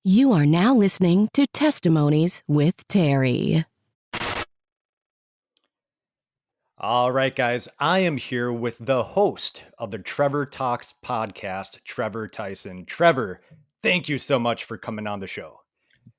You are now listening to Testimonies with Terry. All right, guys, I am here with the host of the Trevor Talks Podcast, Trevor Tyson. Trevor, thank you so much for coming on the show.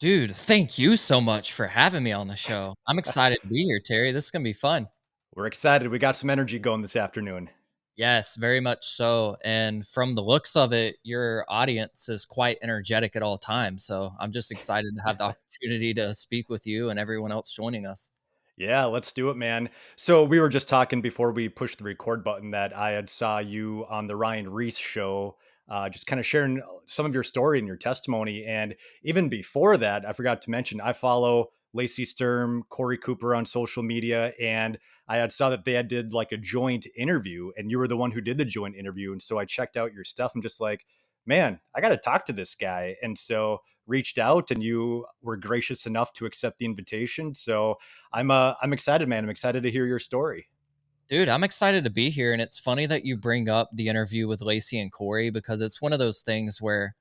Dude, thank you so much for having me on the show. I'm excited to be here, Terry. This is going to be fun. We're excited. We got some energy going this afternoon. Yes, very much so. And from the looks of it, your audience is quite energetic at all times. So I'm just excited to have the opportunity to speak with you and everyone else joining us. Yeah, let's do it, man. So we were just talking before we pushed the record button that I had saw you on the Ryan Reese show, just kind of sharing some of your story and your testimony. And even before that, I forgot to mention I follow Lacey Sturm, Corey Cooper on social media, and I had saw that they had did like a joint interview, and you were the one who did the joint interview. And so I checked out your stuff. I'm just like, man, I got to talk to this guy. And so reached out, and you were gracious enough to accept the invitation. So I'm excited, man. I'm excited to hear your story. Dude, I'm excited to be here. And it's funny that you bring up the interview with Lacey and Corey because it's one of those things where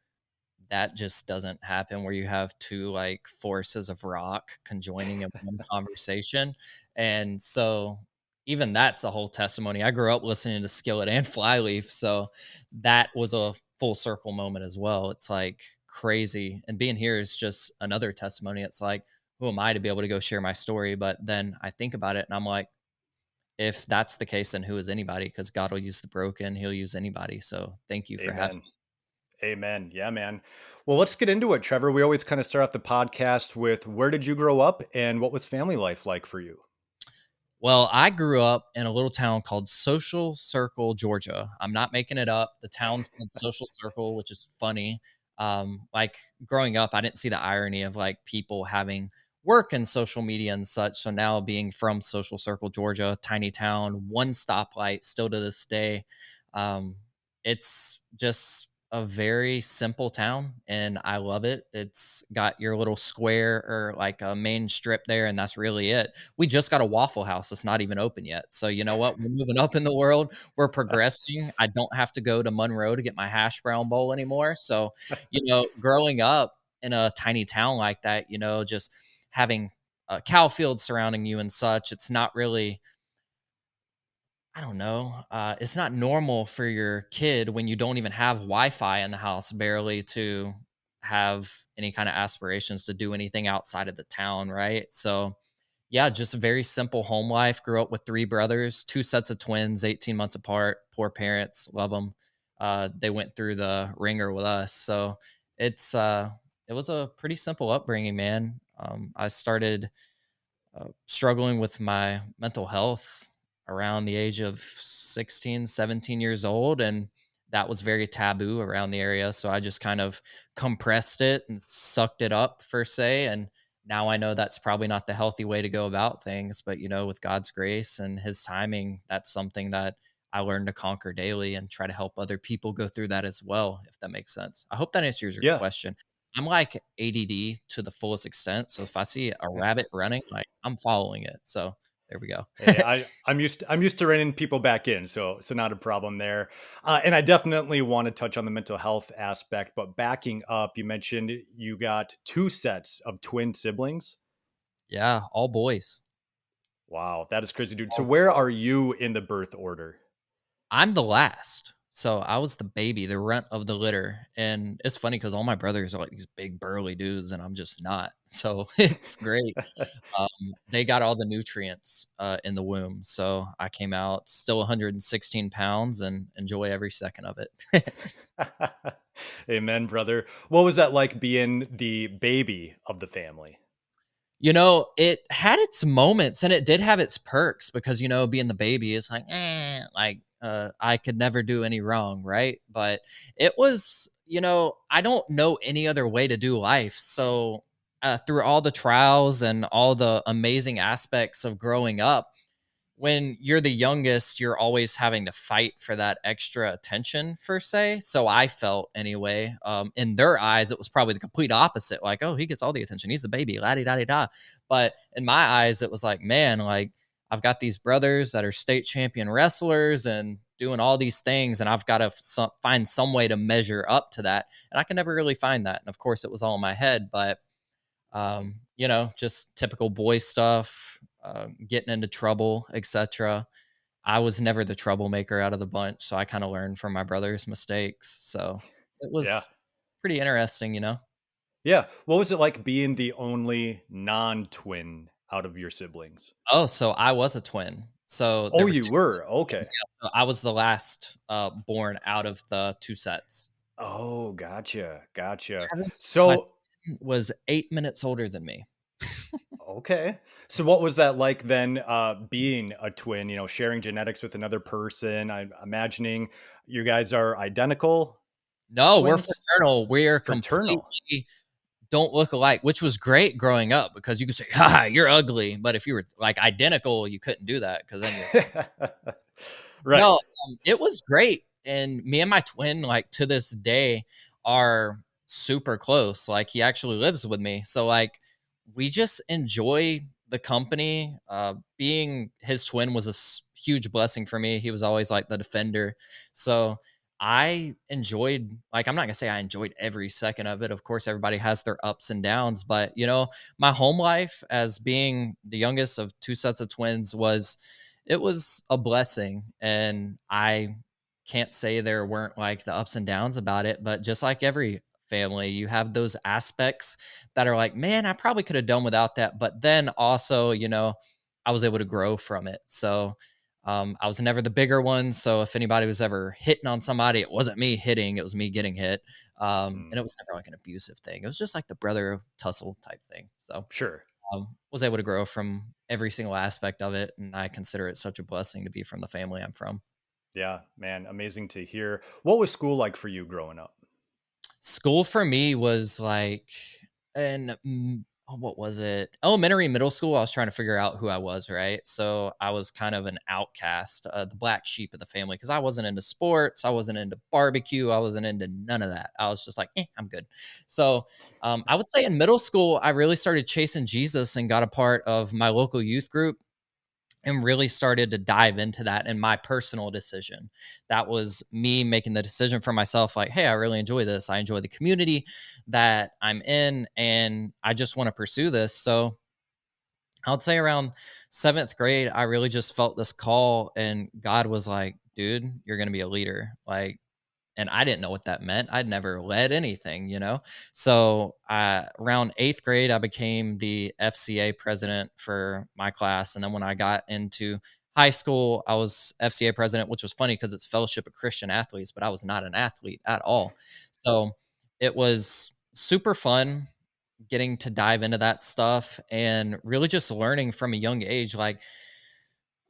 that just doesn't happen where you have two like forces of rock conjoining in one conversation. And so even that's a whole testimony. I grew up listening to Skillet and Flyleaf, so that was a full circle moment as well. It's like crazy. And being here is just another testimony. It's like, who am I to be able to go share my story? But then I think about it and I'm like, if that's the case, then who is anybody? Because God will use the broken, he'll use anybody. So thank you for having Amen. Amen. Yeah, man. Well, let's get into it, Trevor. We always kind of start off the podcast with where did you grow up and what was family life like for you? Well, I grew up in a little town called Social Circle, Georgia. I'm not making it up. The town's called Social Circle, which is funny. Like growing up, I didn't see the irony of like people having work in social media and such. So now being from Social Circle, Georgia, tiny town, one stoplight still to this day. Um, it's just a very simple town and I love it. It's got your little square or like a main strip there, and that's really it. We just got a Waffle House that's not even open yet. So you know what? We're moving up in the world. We're progressing. I don't have to go to Monroe to get my hash brown bowl anymore. So, growing up in a tiny town like that, just having cow fields surrounding you and such, it's not really I don't know. It's not normal for your kid when you don't even have Wi-Fi in the house barely to have any kind of aspirations to do anything outside of the town, right? So, yeah, just a very simple home life. Grew up with three brothers, two sets of twins, 18 months apart. Poor parents, love them. They went through the ringer with us, so it's it was a pretty simple upbringing, man. I started struggling with my mental health around the age of 16, 17 years old. And that was very taboo around the area. So I just kind of compressed it and sucked it up, per se. And now I know that's probably not the healthy way to go about things. But, with God's grace and his timing, that's something that I learned to conquer daily and try to help other people go through that as well, if that makes sense. I hope that answers your Yeah. question. I'm like ADD to the fullest extent. So if I see a rabbit running, like I'm following it. So there we go. Hey, I'm used to reining people back in, so not a problem there. And I definitely want to touch on the mental health aspect, but backing up, you mentioned you got two sets of twin siblings. Yeah, all boys. Wow, that is crazy, dude. So All where are boys. you in the birth order? I'm the last. So I was the baby, the runt of the litter. And it's funny because all my brothers are like these big burly dudes and I'm just not. So it's great. They got all the nutrients in the womb. So I came out still 116 pounds and enjoy every second of it. Amen, brother. What was that like being the baby of the family? It had its moments and it did have its perks because, being the baby is like, I could never do any wrong, right? But it was, I don't know any other way to do life. So, through all the trials and all the amazing aspects of growing up, when you're the youngest, you're always having to fight for that extra attention, per se. So I felt anyway. In their eyes, it was probably the complete opposite. Like, oh, he gets all the attention. He's the baby, la di da di da. But in my eyes, it was like, man, like I've got these brothers that are state champion wrestlers, and doing all these things, and I've got to find some way to measure up to that. And I can never really find that. And of course, it was all in my head, but just typical boy stuff, getting into trouble, etc. I was never the troublemaker out of the bunch, so I kind of learned from my brother's mistakes. So it Yeah. was pretty interesting. Yeah. What was it like being the only non-twin out of your siblings? Oh, so I was a twin. So Oh, there were you 2 were? sets of Okay. twins, yeah. So I was the last, born out of the 2 sets. Oh, gotcha. Gotcha. My So, twin was 8 minutes older than me. okay. So what was that like then, being a twin, sharing genetics with another person? I'm imagining you guys are identical No, we're twins? fraternal. We're Fraternal. completely don't look alike, which was great growing up because you could say, "Ha, you're ugly." But if you were, like, identical, you couldn't do that because then you're Right. no, it was great, and me and my twin, like, to this day, are super close, like, he actually lives with me, so, like, we just enjoy the company, being his twin was a huge blessing for me, he was always, like, the defender, so I enjoyed like, I'm not gonna say I enjoyed every second of it, of course, everybody has their ups and downs, but, my home life as being the youngest of 2 sets of twins it was a blessing, and I can't say there weren't, like, the ups and downs about it, but just like every family, you have those aspects that are like, "Man, I probably could have done without that," but then also, I was able to grow from it, so, I was never the bigger one, so if anybody was ever hitting on somebody, it wasn't me hitting, it was me getting hit, Mm, and it was never, like, an abusive thing, it was just, like, the brother tussle type thing, so sure. was able to grow from every single aspect of it, and I consider it such a blessing to be from the family I'm from. Yeah, man, amazing to hear. What was school like for you growing up? School for me was like, what was it? Elementary, middle school. I was trying to figure out who I was, right? So I was kind of an outcast, the black sheep of the family, because I wasn't into sports, I wasn't into barbecue, I wasn't into none of that. I was just like, I'm good. So I would say in middle school, I really started chasing Jesus and got a part of my local youth group and really started to dive into that in my personal decision. That was me making the decision for myself like, hey, I really enjoy this. I enjoy the community that I'm in, and I just want to pursue this. So I would say around 7th grade, I really just felt this call, and God was like, dude, you're going to be a leader. Like, and I didn't know what that meant. I'd never led anything. So around 8th grade, I became the FCA president for my class. And then when I got into high school, I was FCA president, which was funny because it's Fellowship of Christian Athletes, but I was not an athlete at all. So it was super fun getting to dive into that stuff and really just learning from a young age, like,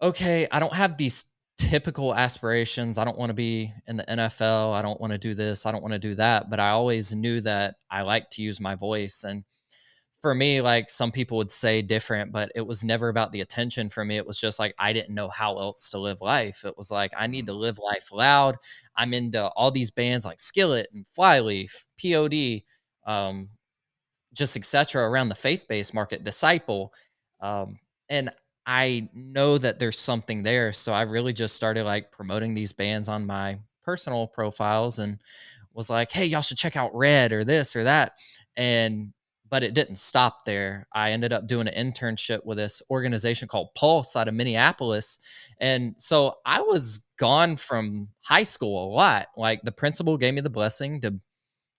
okay, I don't have these typical aspirations. I don't want to be in the NFL. I don't want to do this. I don't want to do that. But I always knew that I like to use my voice. And for me, like some people would say different, but it was never about the attention for me. It was just like I didn't know how else to live life. It was like I need Mm, to live life loud. I'm into all these bands like Skillet and Flyleaf, POD. Um, just etc. around the faith-based market, Disciple. Um, and I know that there's something there. So I really just started like promoting these bands on my personal profiles and was like, hey, y'all should check out Red or this or that. And but it didn't stop there. I ended up doing an internship with this organization called Pulse out of Minneapolis. And so I was gone from high school a lot. Like the principal gave me the blessing to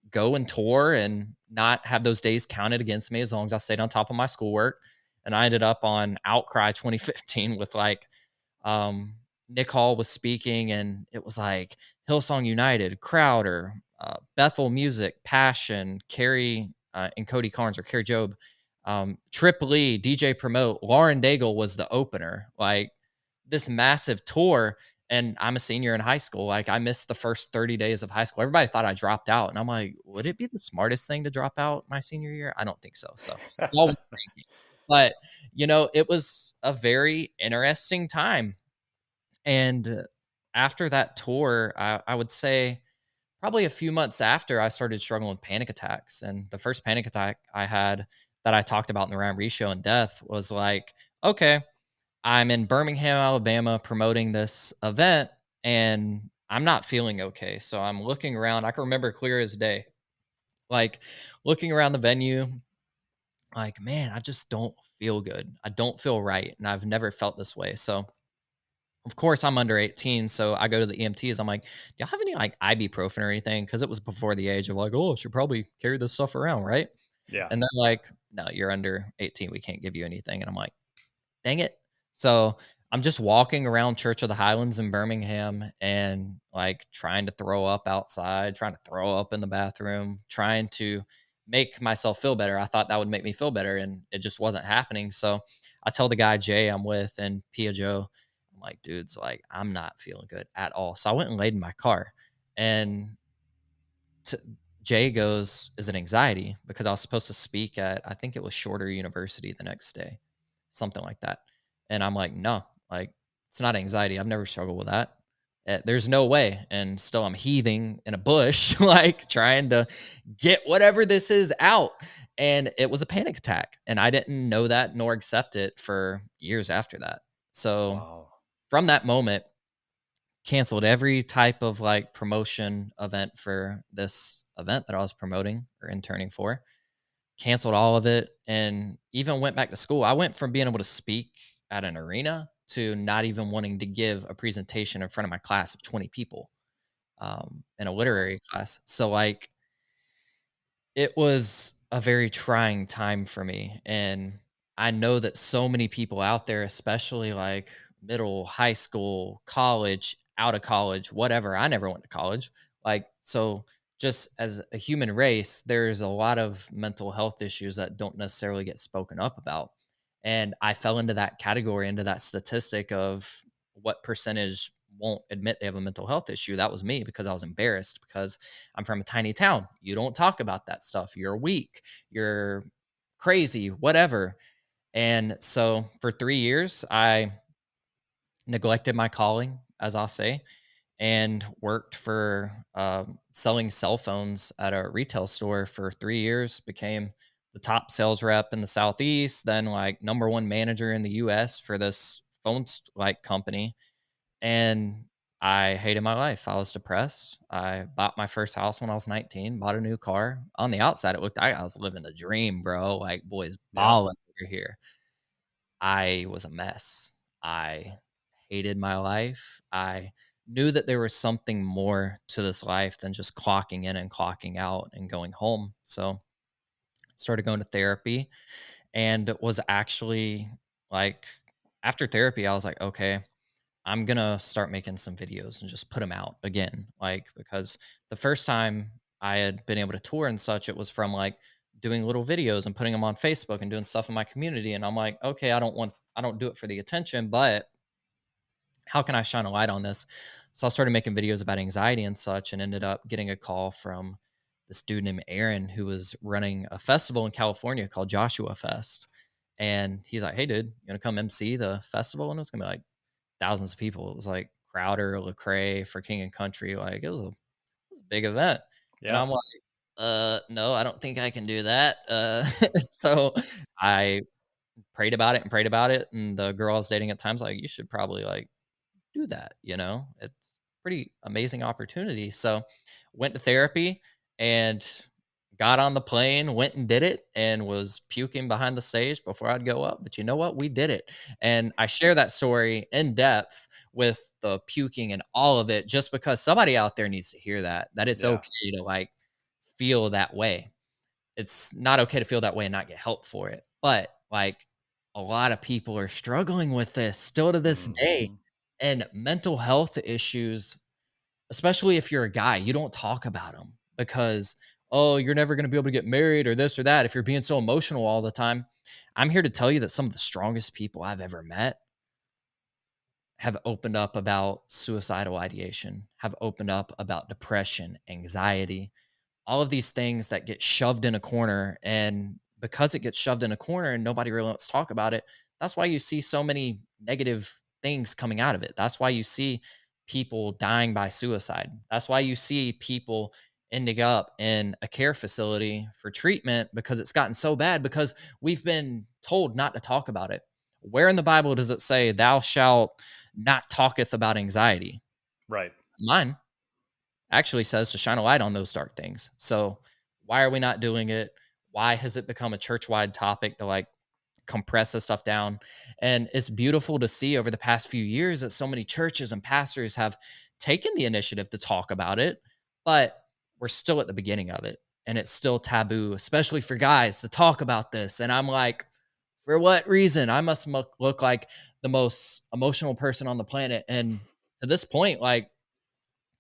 go and tour and not have those days counted against me as long as I stayed on top of my schoolwork. And I ended up on Outcry 2015 with like Nick Hall was speaking, and it was like Hillsong United, Crowder, Bethel Music, Passion, Carrie and Cody Carnes or Carrie Job, Trip Lee, DJ Promote, Lauren Daigle was the opener. Like this massive tour, and I'm a senior in high school. Like I missed the first 30 days of high school. Everybody thought I dropped out, and I'm like, would it be the smartest thing to drop out my senior year? I don't think so. So, y'all were thinking. But it was a very interesting time. And after that tour, I would say probably a few months after, I started struggling with panic attacks. And the first panic attack I had that I talked about in the Ryan Reese show and death was like, okay, I'm in Birmingham, Alabama, promoting this event, and I'm not feeling okay. So I'm looking around. I can remember clear as day, like looking around the venue, like, man, I just don't feel good. I don't feel right. And I've never felt this way. So, of course, I'm under 18. So I go to the EMTs. I'm like, do y'all have any like ibuprofen or anything? Cause it was before the age of like, oh, I should probably carry this stuff around. Right. Yeah. And they're like, no, you're under 18. We can't give you anything. And I'm like, dang it. So I'm just walking around Church of the Highlands in Birmingham and like trying to throw up outside, trying to throw up in the bathroom, trying to make myself feel better. I thought that would make me feel better and it just wasn't happening. So I tell the guy Jay I'm with and Pia Joe, I'm like, dudes, like I'm not feeling good at all. So I went and laid in my car and t- Jay goes, is it anxiety? Because I was supposed to speak at, I think it was Shorter University the next day, something like that. And I'm like, no, like it's not anxiety. I've never struggled with that. There's no way. And still I'm heaving in a bush, like trying to get whatever this is out. And it was a panic attack. And I didn't know that nor accept it for years after that. So Wow. from that moment, canceled every type of like promotion event for this event that I was promoting or interning for. Canceled all of it and even went back to school. I went from being able to speak at an arena to not even wanting to give a presentation in front of my class of 20 people in a Wow. literary class. So like it was a very trying time for me, and I know that so many people out there, especially like middle, high school, college, out of college, whatever. I never went to college. Like, so just as a human race, there's a lot of mental health issues that don't necessarily get spoken up about. And I fell into that category, into that statistic of what percentage won't admit they have a mental health issue. That was me because I was embarrassed because I'm from a tiny town. You don't talk about that stuff. You're weak. You're crazy, whatever. And so for 3 years, I neglected my calling, as I'll say, and worked for selling cell phones at a retail store for 3 years, became the top sales rep in the Southeast, then like number one manager in the US for this like company. And I hated my life. I was depressed. I bought my first house when I was 19, bought a new car. On the outside, it looked like I was living the dream, bro. Like, boys Yeah. balling over here. I was a mess. I hated my life. I knew that there was something more to this life than just clocking in and clocking out and going home. So started going to therapy and was actually like after therapy, I was like, okay, I'm gonna start making some videos and just put them out again. Like, because the first time I had been able to tour and such, it was from like doing little videos and putting them on Facebook and doing stuff in my community. And I'm like, okay, I don't do it for the attention, but how can I shine a light on this? So I started making videos about anxiety and such and ended up getting a call from this dude named Aaron who was running a festival in California called Joshua Fest. And he's like, hey, dude, you want to come MC the festival? And it was going to be like thousands of people. It was like Crowder, Lecrae for King and Country. Like it was a big event. And Yeah. I'm like, no, I don't think I can do that. So I prayed about it and prayed about it. And the girl I was dating at times like, you should probably like do that, you know? It's pretty amazing opportunity. So went to therapy and got on the plane, went and did it and was puking behind the stage before I'd go up. But you know what? We did it. And I share that story in depth with the puking and all of it just because somebody out there needs to hear that it's Yeah. okay to like feel that way. It's not okay to feel that way and not get help for it. But like a lot of people are struggling with this still to this day. Hmm. And mental health issues, especially if you're a guy, you don't talk about them because, oh, you're never going to be able to get married or this or that if you're being so emotional all the time. I'm here to tell you that some of the strongest people I've ever met have opened up about suicidal ideation, have opened up about depression, anxiety, all of these things that get shoved in a corner. And because it gets shoved in a corner and nobody really wants to talk about it, that's why you see so many negative things coming out of it. That's why you see people dying by suicide. That's why you see people ending up in a care facility for treatment because it's gotten so bad because we've been told not to talk about it. Where in the Bible does it say, thou shalt not talketh about anxiety? Right. Mine actually says to shine a light on those dark things. So why are we not doing it? Why has it become a church-wide topic to like compress this stuff down? And it's beautiful to see over the past few years that so many churches and pastors have taken the initiative to talk about it, but we're still at the beginning of it. And it's still taboo, especially for guys to talk about this. And I'm like, for what reason? I must look like the most emotional person on the planet. And to this point, like,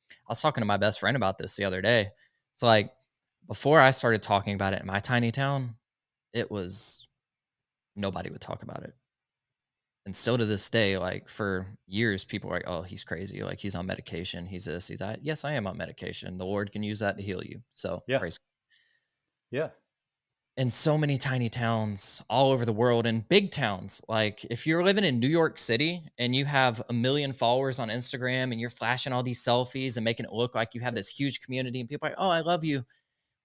I was talking to my best friend about this the other day. It's like before I started talking about it in my tiny town, it was nobody would talk about it. And still to this day, like for years, people are like, oh, he's crazy. Like he's on medication. He's this, he's that. Yes, I am on medication. The Lord can use that to heal you. So Yeah. praise. Yeah. In so many tiny towns all over the world and big towns. Like if you're living in New York City and you have a million followers on Instagram and you're flashing all these selfies and making it look like you have this huge community and people are like, oh, I love you.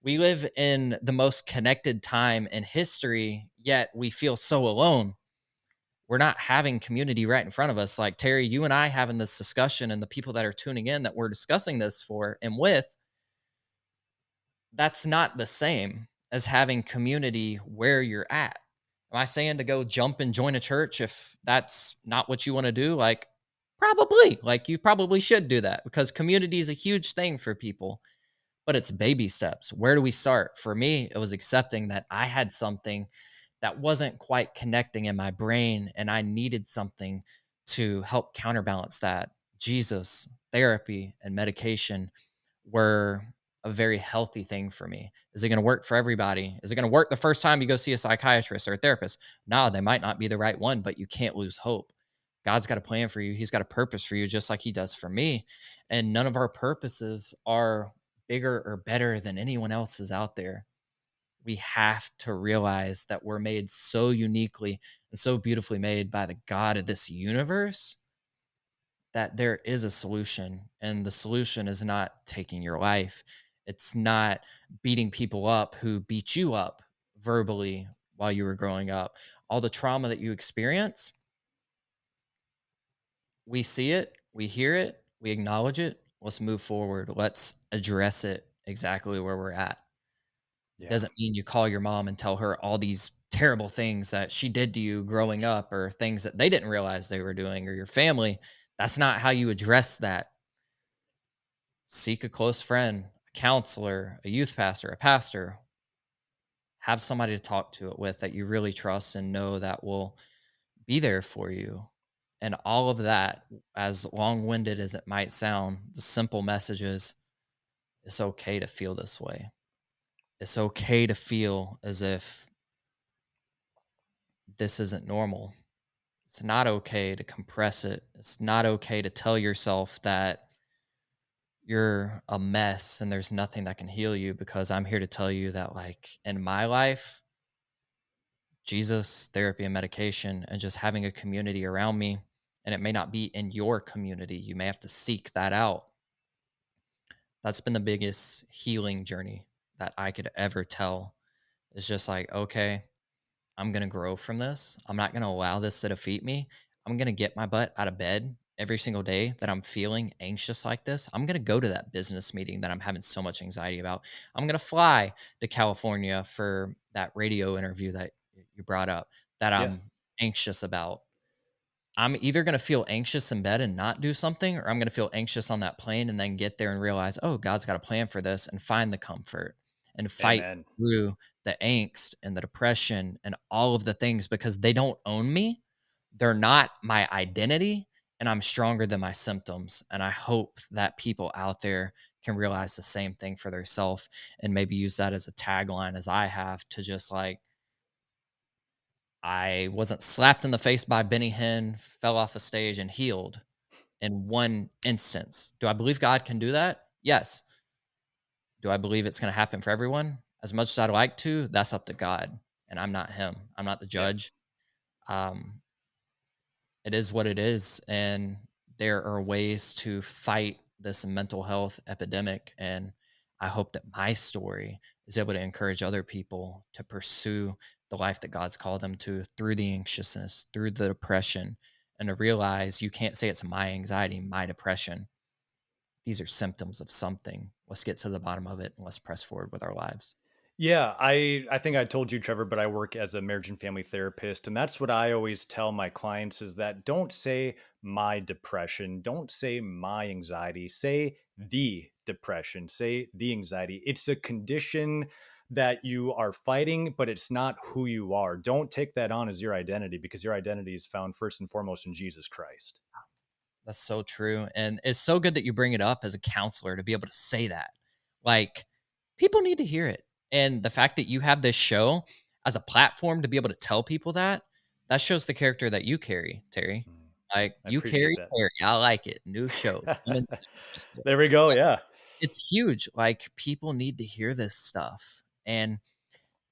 We live in the most connected time in history, yet we feel so alone. We're not having community right in front of us. Like Terry, you and I having this discussion and the people that are tuning in that we're discussing this for and with, that's not the same as having community where you're at. Am I saying to go jump and join a church if that's not what you want to do? Like, probably. Like, you probably should do that because community is a huge thing for people, but it's baby steps. Where do we start? For me, it was accepting that I had something that wasn't quite connecting in my brain and I needed something to help counterbalance that. Jesus, therapy, and medication were a very healthy thing for me. Is it going to work for everybody? Is it going to work the first time you go see a psychiatrist or a therapist? No, they might not be the right one, but you can't lose hope. God's got a plan for you. He's got a purpose for you, just like he does for me. And none of our purposes are bigger or better than anyone else's out there. We have to realize that we're made so uniquely and so beautifully made by the God of this universe that there is a solution. And the solution is not taking your life. It's not beating people up who beat you up verbally while you were growing up. All the trauma that you experience, we see it, we hear it, we acknowledge it. Let's move forward. Let's address it exactly where we're at. Yeah. Doesn't mean you call your mom and tell her all these terrible things that she did to you growing up or things that they didn't realize they were doing or your family. That's not how you address that. Seek a close friend, a counselor, a youth pastor, a pastor. Have somebody to talk to it with that you really trust and know that will be there for you. And all of that, as long winded as it might sound, the simple message is it's okay to feel this way. It's okay to feel as if this isn't normal. It's not okay to compress it. It's not okay to tell yourself that you're a mess and there's nothing that can heal you because I'm here to tell you that, like, in my life, Jesus, therapy, and medication, and just having a community around me, and it may not be in your community, you may have to seek that out. That's been the biggest healing journey that I could ever tell. It's just like, okay, I'm going to grow from this. I'm not going to allow this to defeat me. I'm going to get my butt out of bed every single day that I'm feeling anxious like this. I'm going to go to that business meeting that I'm having so much anxiety about. I'm going to fly to California for that radio interview that you brought up that Yeah. I'm anxious about. I'm either going to feel anxious in bed and not do something, or I'm going to feel anxious on that plane and then get there and realize, oh, God's got a plan for this and find the comfort and fight Amen. through the angst and the depression and all of the things because they don't own me. They're not my identity, and I'm stronger than my symptoms. And I hope that people out there can realize the same thing for themselves and maybe use that as a tagline as I have to just like, I wasn't slapped in the face by Benny Hinn, fell off a stage and healed in one instance. Do I believe God can do that? Yes. Do I believe it's going to happen for everyone? As much as I'd like to, that's up to God. And I'm not him. I'm not the Yeah. judge. Um, it is what it is. And there are ways to fight this mental health epidemic. And I hope that my story is able to encourage other people to pursue the life that God's called them to through the anxiousness, through the depression, and to realize you can't say it's my anxiety, my depression. these are symptoms of something. Let's get to the bottom of it and let's press forward with our lives. Yeah, I think I told you, Trevor, but I work as a marriage and family therapist, and that's what I always tell my clients is that don't say my depression, don't say my anxiety, say the depression, say the anxiety. It's a condition that you are fighting, but it's not who you are. Don't take that on as your identity because your identity is found first and foremost in Jesus Christ. That's so true. And it's so good that you bring it up as a counselor to be able to say that. Like, people need to hear it. And the fact that you have this show as a platform to be able to tell people that, that shows the character that you carry, Terry. Mm, Like, I you appreciate carry that. Terry. I like it. New show. There we go. Yeah. It's huge. Like, people need to hear this stuff. And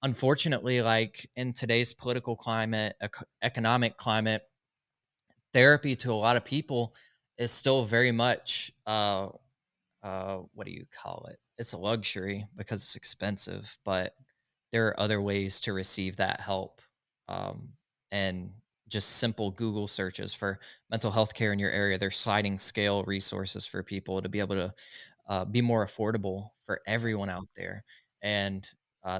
unfortunately, like in today's political climate, economic climate, therapy to a lot of people is still very much what do you call it? It's a luxury because it's expensive, but there are other ways to receive that help. Um, and just simple Google searches for mental health care in your area. There's sliding scale resources for people to be able to be more affordable for everyone out there. And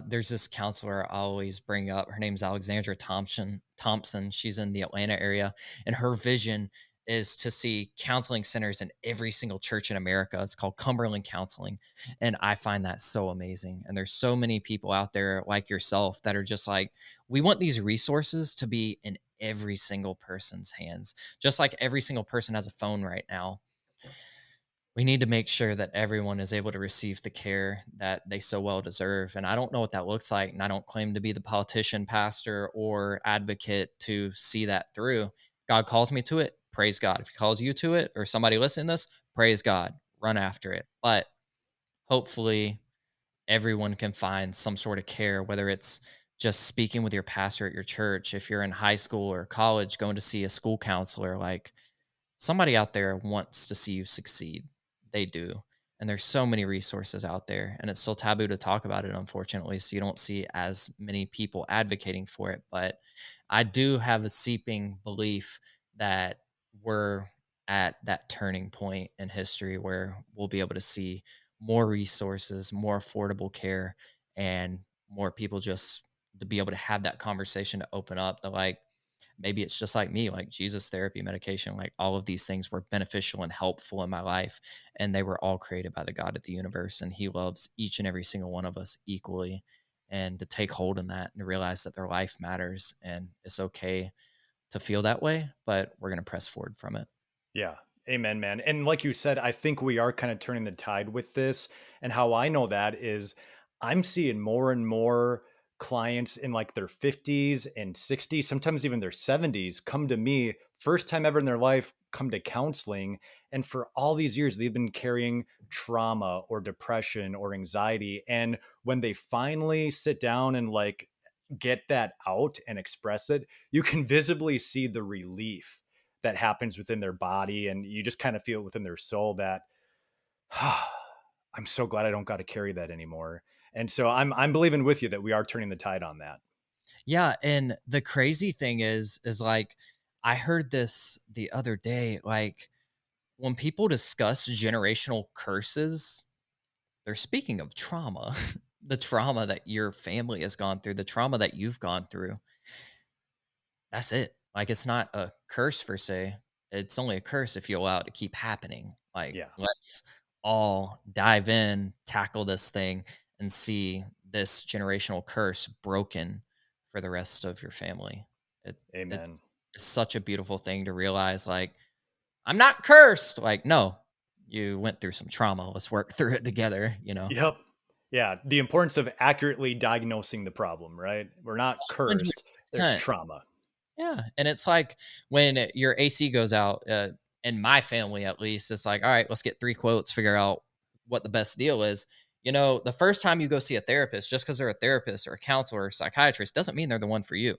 there's this counselor I always bring up. Her name's Alexandra Thompson. Thompson. She's in the Atlanta area, and her vision is to see counseling centers in every single church in America. It's called Cumberland Counseling, and I find that so amazing. And there's so many people out there like yourself that are just like, we want these resources to be in every single person's hands, just like every single person has a phone right now. We need to make sure that everyone is able to receive the care that they so well deserve. And I don't know what that looks like. And I don't claim to be the politician, pastor, or advocate to see that through. God calls me to it. Praise God. If he calls you to it or somebody listening to this, praise God. Run after it. But hopefully everyone can find some sort of care, whether it's just speaking with your pastor at your church, if you're in high school or college, going to see a school counselor, like somebody out there wants to see you succeed. They do. And there's so many resources out there, and it's still taboo to talk about it, unfortunately. So you don't see as many people advocating for it. But I do have a seeping belief that we're at that turning point in history where we'll be able to see more resources, more affordable care, and more people just to be able to have that conversation to open up that, like, maybe it's just like me, like Jesus therapy, medication, like all of these things were beneficial and helpful in my life. And they were all created by the God of the universe. And he loves each and every single one of us equally. And to take hold in that and to realize that their life matters and it's okay to feel that way, but we're going to press forward from it. Yeah. Amen, man. And like you said, I think we are kind of turning the tide with this. And how I know that is I'm seeing more and more clients in like their 50s and 60s, sometimes even their 70s, come to me, first time ever in their life, come to counseling. And for all these years, they've been carrying trauma or depression or anxiety. And when they finally sit down and like get that out and express it, you can visibly see the relief that happens within their body, and you just kind of feel within their soul that I'm so glad I don't got to carry that anymore. And so I'm believing with you that we are turning the tide on that. Yeah. And the crazy thing is like, I heard this the other day, like when people discuss generational curses, they're speaking of trauma, the trauma that your family has gone through, the trauma that you've gone through. That's it. Like, it's not a curse per se. It's only a curse if you allow it to keep happening. Like, Yeah. let's all dive in, tackle this thing, and see this generational curse broken for the rest of your family. It, Amen. it's such a beautiful thing to realize. Like, I'm not cursed. Like, no, you went through some trauma. Let's work through it together. You know. Yep. Yeah. The importance of accurately diagnosing the problem, right? We're not cursed. There's 100%. trauma. Yeah, and it's like when your AC goes out, in my family at least, it's like, all right, let's get 3 quotes, figure out what the best deal is. You know, the first time you go see a therapist, just because they're a therapist or a counselor or a psychiatrist doesn't mean they're the one for you.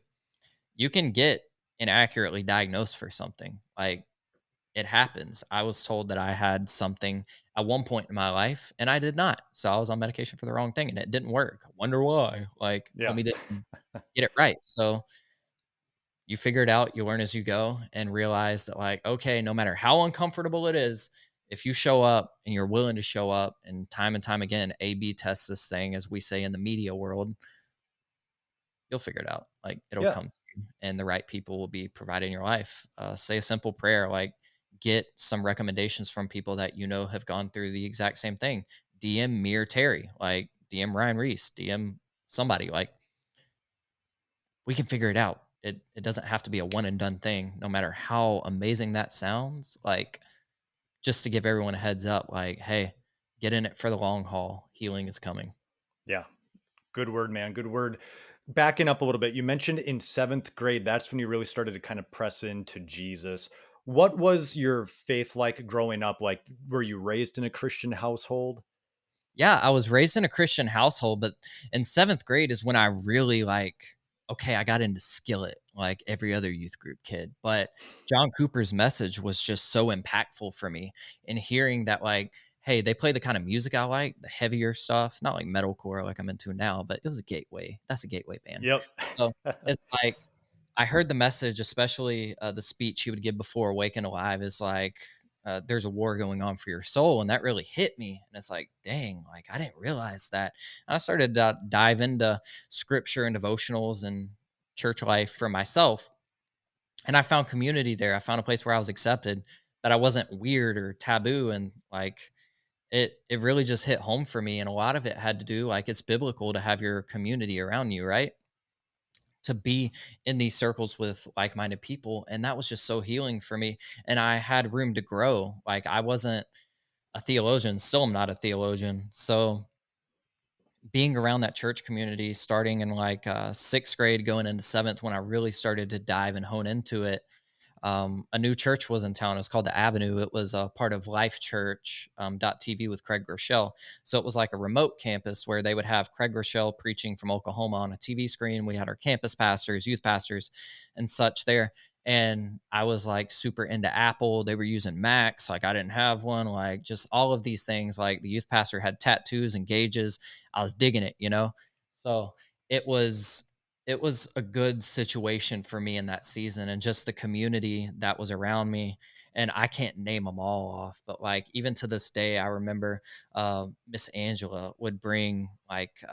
You can get inaccurately diagnosed for something. Like, it happens. I was told that I had something at one point in my life, and I did not. So I was on medication for the wrong thing, and it didn't work. I wonder why. Like, Yeah. homie didn't get it right. So you figure it out, you learn as you go and realize that, like, okay, no matter how uncomfortable it is, if you show up and you're willing to show up and time again, A/B test this thing, as we say in the media world, you'll figure it out. Like it'll Yeah. come to you, and the right people will be provided in your life. Say a simple prayer, like get some recommendations from people that you know have gone through the exact same thing. DM me or Terry, like DM Ryan Reese, DM somebody. Like we can figure it out. It doesn't have to be a one and done thing, no matter how amazing that sounds. Like just to give everyone a heads up, like, hey, get in it for the long haul. Healing is coming. Yeah. Good word, man. Good word. Backing up a little bit, you mentioned in seventh grade, that's when you really started to kind of press into Jesus. What was your faith like growing up? Like, were you raised in a Christian household? Yeah, I was raised in a Christian household, but in 7th grade is when I really okay, I got into Skillet like every other youth group kid. But John Cooper's message was just so impactful for me. And hearing that, like, hey, they play the kind of music I like, the heavier stuff, not like metalcore like I'm into now, but it was a gateway. That's a gateway band. Yep. So it's like I heard the message, especially the speech he would give before Waking Alive, is like, there's a war going on for your soul. And that really hit me. And it's like, dang, like I didn't realize that. And I started to dive into scripture and devotionals and church life for myself. And I found community there. I found a place where I was accepted, that I wasn't weird or taboo. And like, it really just hit home for me. And a lot of it had to do, like, it's biblical to have your community around you, right? To be in these circles with like-minded people, and that was just so healing for me, and I had room to grow. Like, I wasn't a theologian, still am not a theologian, so being around that church community starting in, like, 6th grade going into 7th, when I really started to dive and hone into it, a new church was in town. It was called the Avenue. It was a part of Life Church .tv with Craig Groeschel. So it was like a remote campus where they would have Craig Groeschel preaching from Oklahoma on a TV screen. We had our campus pastors, youth pastors, and such there. And I was like super into Apple. They were using Macs. Like I didn't have one. Like just all of these things. Like the youth pastor had tattoos and gauges. I was digging it, you know? So it was it was a good situation for me in that season, and just the community that was around me. And I can't name them all off, but like even to this day I remember Miss Angela would bring like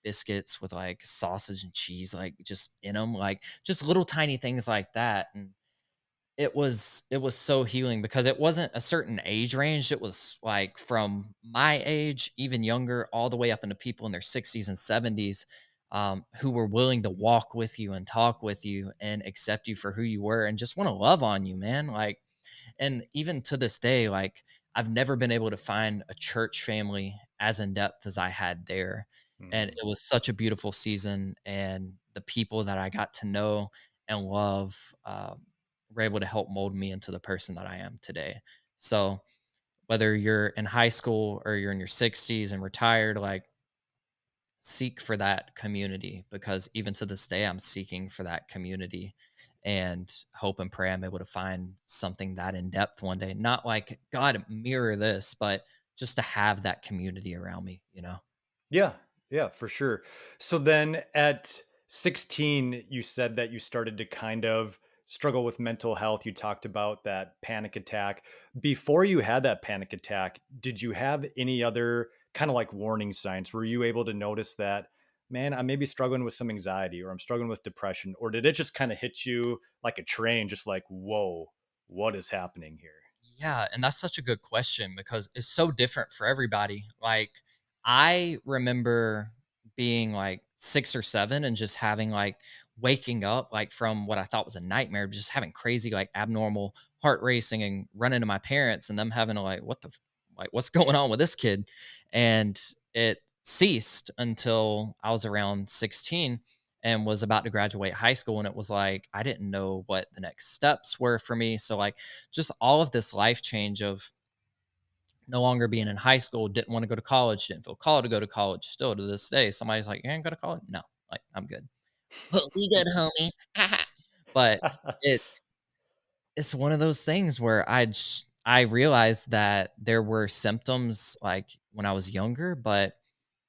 biscuits with like sausage and cheese like just in them, like just little tiny things like that. And it was so healing because it wasn't a certain age range. It was like from my age, even younger, all the way up into people in their 60s and 70s, who were willing to walk with you and talk with you and accept you for who you were and just want to love on you, man. Like, and even to this day, like I've never been able to find a church family as in depth as I had there. And Mhm. it was such a beautiful season. And the people that I got to know and love were able to help mold me into the person that I am today. So whether you're in high school or you're in your 60s and retired, like seek for that community, because even to this day I'm seeking for that community, and hope and pray I'm able to find something that in depth one day. Not like God mirror this, but just to have that community around me, you know. Yeah, yeah, for sure. So then at 16, you said that you started to kind of struggle with mental health. You talked about that panic attack. Before you had that panic attack, did you have any other kind of like warning signs? Were you able to notice that, man, I may be struggling with some anxiety or I'm struggling with depression? Or did it just kind of hit you like a train, just like, whoa, what is happening here? Yeah, and that's such a good question because it's so different for everybody. Like, I remember being like 6 or 7 and just having like waking up like from what I thought was a nightmare, just having crazy like abnormal heart racing and running to my parents and them having to like, like what's going on with this kid? And it ceased until I was around 16 and was about to graduate high school, and it was like I didn't know what the next steps were for me. So like just all of this life change of no longer being in high school, didn't want to go to college, didn't feel called to go to college. Still to this day, somebody's like, "You ain't go to college?" No, like I'm good. Well, we good, homie. But it's one of those things where I realized that there were symptoms like when I was younger, but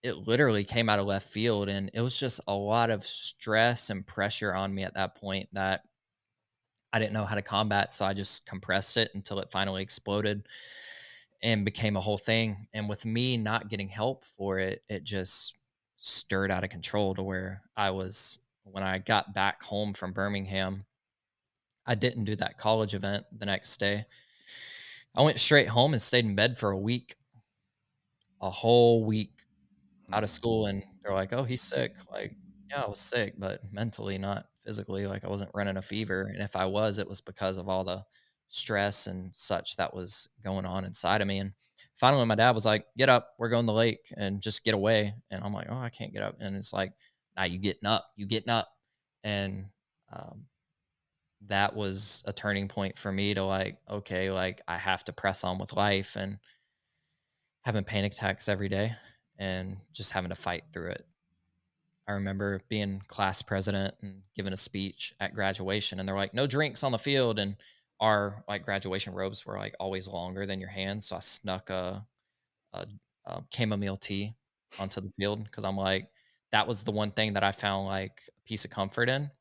it literally came out of left field, and it was just a lot of stress and pressure on me at that point that I didn't know how to combat. So I just compressed it until it finally exploded. and became a whole thing. And with me not getting help for it, it just stirred out of control to where when I got back home from Birmingham, I didn't do that college event the next day. I went straight home and stayed in bed for a whole week out of Hmm. school. And they're like, "Oh, he's sick." Like, yeah, I was sick, but mentally, not physically. Like, I wasn't running a fever. And if I was, it was because of all the stress and such that was going on inside of me. And finally, my dad was like, "Get up, we're going to the lake and just get away." And I'm like, "Oh, I can't get up." And it's like, "Nah, you getting up, you getting up." And um, that was a turning point for me to like, okay, like I have to press on with life, and having panic attacks every day and just having to fight through it. I remember being class president and giving a speech at graduation, and they're like, "No drinks on the field." And our like graduation robes were like always longer than your hands. So I snuck a, a chamomile tea onto the field because I'm like, that was the one thing that I found like a piece of comfort in.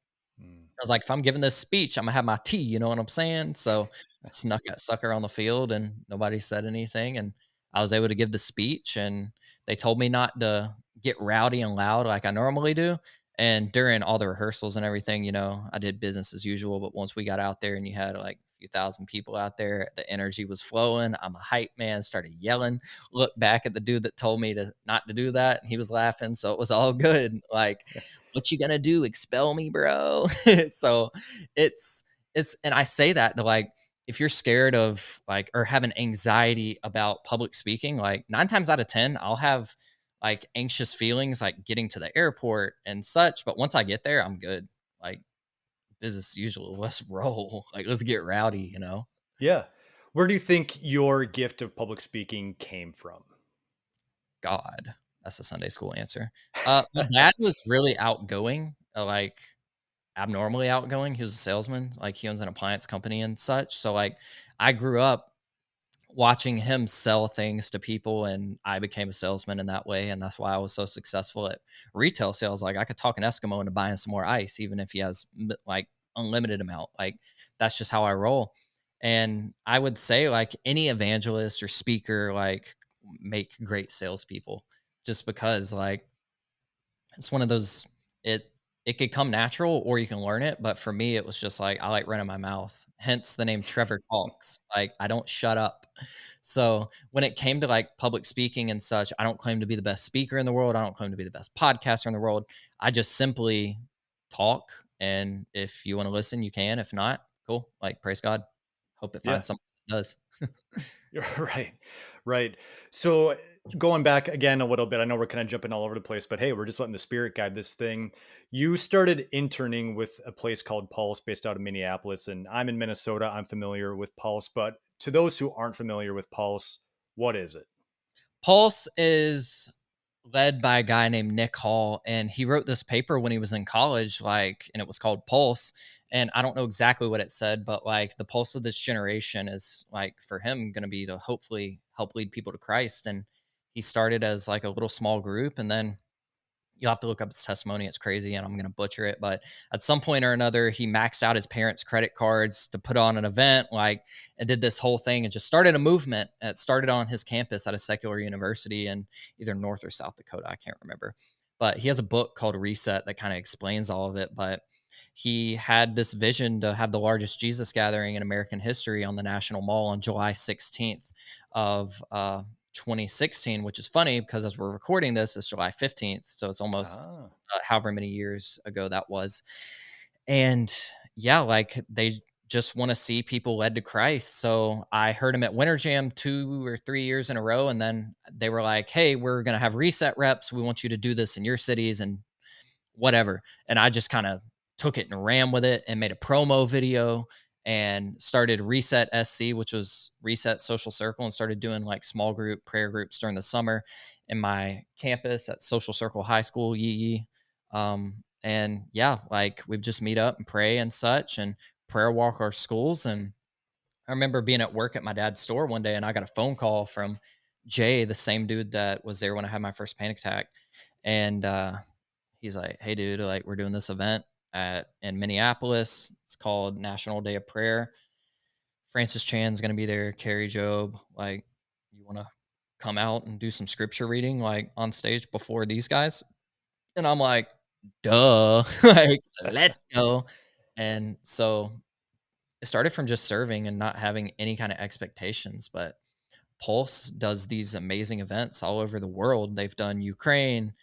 Mm. I was like, if I'm giving this speech, I'm gonna have my tea. You know what I'm saying? So snuck that sucker on the field, and nobody said anything. And I was able to give the speech, and they told me not to get rowdy and loud like I normally do. And during all the rehearsals and everything, I did business as usual. But once we got out there and you had like a few thousand people out there, the energy was flowing. I'm a hype man, started yelling, looked back at the dude that told me to not to do that. And he was laughing. So it was all good. Like, what you gonna do? Expel me, bro? So it's and I say that to like, if you're scared of like or having anxiety about public speaking, like 9 times out of 10, I'll have like anxious feelings like getting to the airport and such. But once I get there, I'm good. Like business as usual. Let's roll. Like let's get rowdy. Yeah. Where do you think your gift of public speaking came from? God. That's the Sunday school answer. My dad was really outgoing, like abnormally outgoing. He was a salesman, like he owns an appliance company and such. So like I grew up watching him sell things to people, and I became a salesman in that way. And that's why I was so successful at retail sales. Like I could talk an Eskimo into buying some more ice, even if he has like unlimited amount. Like that's just how I roll. And I would say like any evangelist or speaker, like make great salespeople just because like it's one of those it it could come natural or you can learn it, but for me, it was just like I like running my mouth, hence the name Trevor Talks. Like I don't shut up. So when it came to like public speaking and such, I don't claim to be the best speaker in the world. I don't claim to be the best podcaster in the world. I just simply talk, and if you want to listen, you can. If not, cool. Like praise God. Hope it Yeah. finds someone that does. You're right. Right. So going back again a little bit, I know we're kind of jumping all over the place, but hey, we're just letting the spirit guide this thing. You started interning with a place called Pulse based out of Minneapolis, and I'm in Minnesota. I'm familiar with Pulse, but to those who aren't familiar with Pulse, what is it? Pulse is led by a guy named Nick Hall, and he wrote this paper when he was in college, like, and it was called Pulse. And I don't know exactly what it said, but like the pulse of this generation is like for him going to be to hopefully help lead people to Christ. And he started as like a little small group, and then you'll have to look up his testimony. It's crazy, and I'm going to butcher it. But at some point or another, he maxed out his parents' credit cards to put on an event, like, and did this whole thing and just started a movement. And it started on his campus at a secular university in either North or South Dakota. I can't remember. But he has a book called Reset that kind of explains all of it. But he had this vision to have the largest Jesus gathering in American history on the National Mall on July 16th of 2016, which is funny because as we're recording this, it's July 15th. So it's almost Ah, however many years ago that was. And yeah, like they just want to see people led to Christ. So I heard him at Winter Jam 2 or 3 years in a row. And then they were like, "Hey, we're going to have reset reps. We want you to do this in your cities and whatever." And I just kind of took it and ran with it and made a promo video and started Reset SC, which was Reset Social Circle, and started doing like small group prayer groups during the summer in my campus at Social Circle High School, Yee Yee. And yeah, like we've just meet up and pray and such and prayer walk our schools. And I remember being at work at my dad's store one day, and I got a phone call from Jay, the same dude that was there when I had my first panic attack. And he's like, "Hey, dude, like we're doing this event in Minneapolis. It's called National Day of Prayer. Francis Chan's gonna be there, Carrie Job, like you want to come out and do some scripture reading like on stage before these guys?" And I'm like, "Duh." Like, "Let's go." And so it started from just serving and not having any kind of expectations, but Pulse does these amazing events all over the world. They've done Ukraine.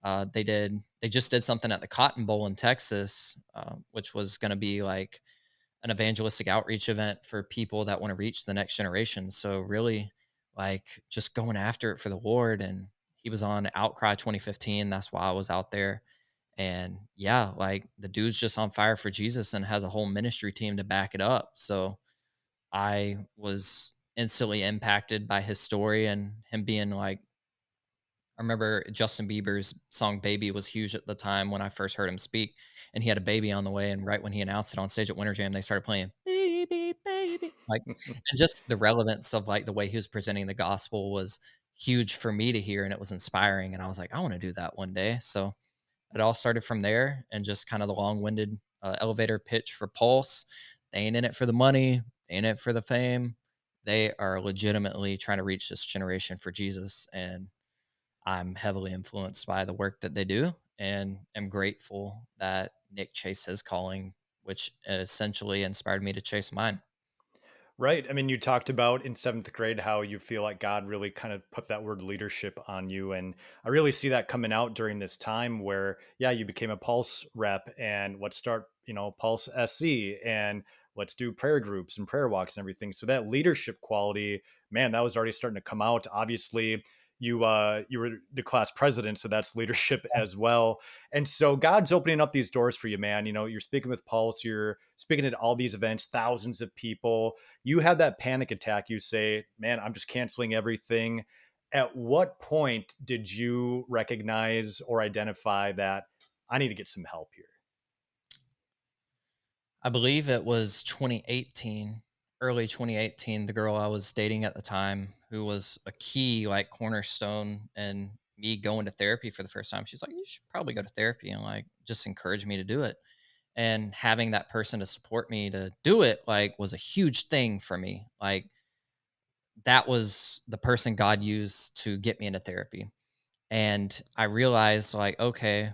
They just did something at the Cotton Bowl in Texas, which was going to be like an evangelistic outreach event for people that want to reach the next generation. So really, like just going after it for the Lord. And he was on Outcry 2015. That's why I was out there. And yeah, like the dude's just on fire for Jesus and has a whole ministry team to back it up. So I was instantly impacted by his story and him being like, I remember Justin Bieber's song Baby was huge at the time when I first heard him speak, and he had a baby on the way. And right when he announced it on stage at Winter Jam, they started playing Baby, Baby. Like, and just the relevance of like the way he was presenting the gospel was huge for me to hear, and it was inspiring. And I was like, I want to do that one day. So it all started from there, and just kind of the long-winded elevator pitch for Pulse. They ain't in it for the money, they ain't in it for the fame. They are legitimately trying to reach this generation for Jesus, and I'm heavily influenced by the work that they do, and am grateful that Nick chased his calling, which essentially inspired me to chase mine. Right. I mean, you talked about in seventh grade how you feel like God really kind of put that word leadership on you. And I really see that coming out during this time where, yeah, you became a Pulse rep and let's start, Pulse SC and let's do prayer groups and prayer walks and everything. So that leadership quality, man, that was already starting to come out. Obviously, you were the class president, so that's leadership as well. And so God's opening up these doors for you, man. You're speaking with Pulse, you're speaking at all these events, thousands of people. You have that panic attack. You say, man, I'm just canceling everything. At what point did you recognize or identify that I need to get some help here? I believe it was 2018, early 2018. The girl I was dating at the time, who was a key, like cornerstone, and me going to therapy for the first time. She's like, "You should probably go to therapy," and like just encourage me to do it. And having that person to support me to do it, like, was a huge thing for me. Like, that was the person God used to get me into therapy. And I realized, like, okay,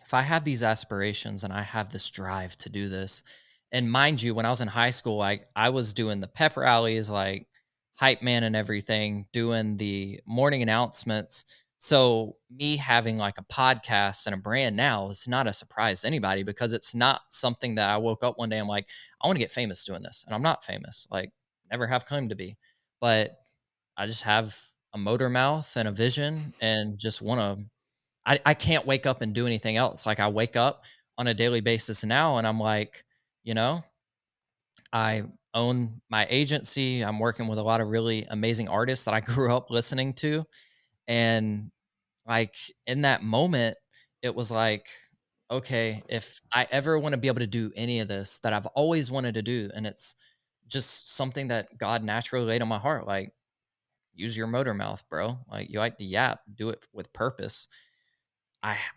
if I have these aspirations and I have this drive to do this, and mind you, when I was in high school, I was doing the pep rallies, like hype man and everything, doing the morning announcements. So me having like a podcast and a brand now is not a surprise to anybody, because it's not something that I woke up one day, I'm like, I want to get famous doing this. And I'm not famous, like never have claimed to be. But I just have a motor mouth and a vision and just want to, I can't wake up and do anything else. Like, I wake up on a daily basis now and I'm like, you know, I own my agency. I'm working with a lot of really amazing artists that I grew up listening to. And like in that moment, it was like, okay, if I ever want to be able to do any of this that I've always wanted to do, and it's just something that God naturally laid on my heart, like, use your motor mouth, bro. Like, you like to yap, do it with purpose.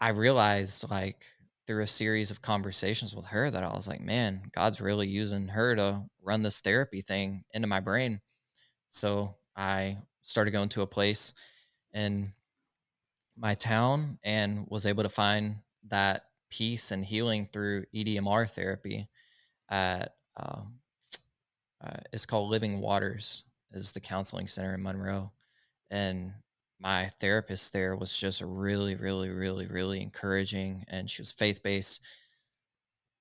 I realized, like, through a series of conversations with her, that I was like, "Man, God's really using her to run this therapy thing into my brain." So, I started going to a place in my town and was able to find that peace and healing through EDMR therapy at, it's called Living Waters, is the counseling center in Monroe. And my therapist there was just really, really, really, really encouraging, and she was faith based.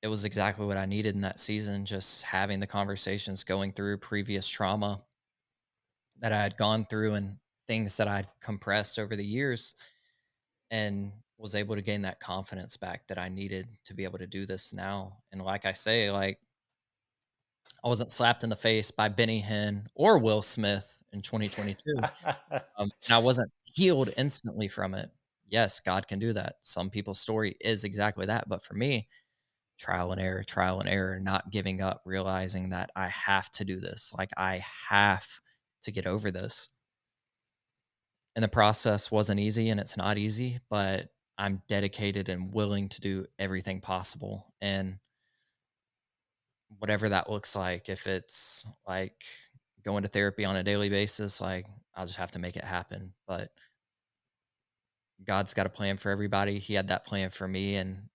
It was exactly what I needed in that season, just having the conversations, going through previous trauma that I had gone through and things that I'd compressed over the years, and was able to gain that confidence back that I needed to be able to do this now. And like I say, like, I wasn't slapped in the face by Benny Hinn or Will Smith in 2022. And I wasn't healed instantly from it. Yes, God can do that. Some people's story is exactly that. But for me, trial and error, not giving up, realizing that I have to do this. Like, I have to get over this. And the process wasn't easy, and it's not easy, but I'm dedicated and willing to do everything possible. And whatever that looks like, if it's like going to therapy on a daily basis. Like, I'll just have to make it happen. But God's got a plan for everybody. He had that plan for me. And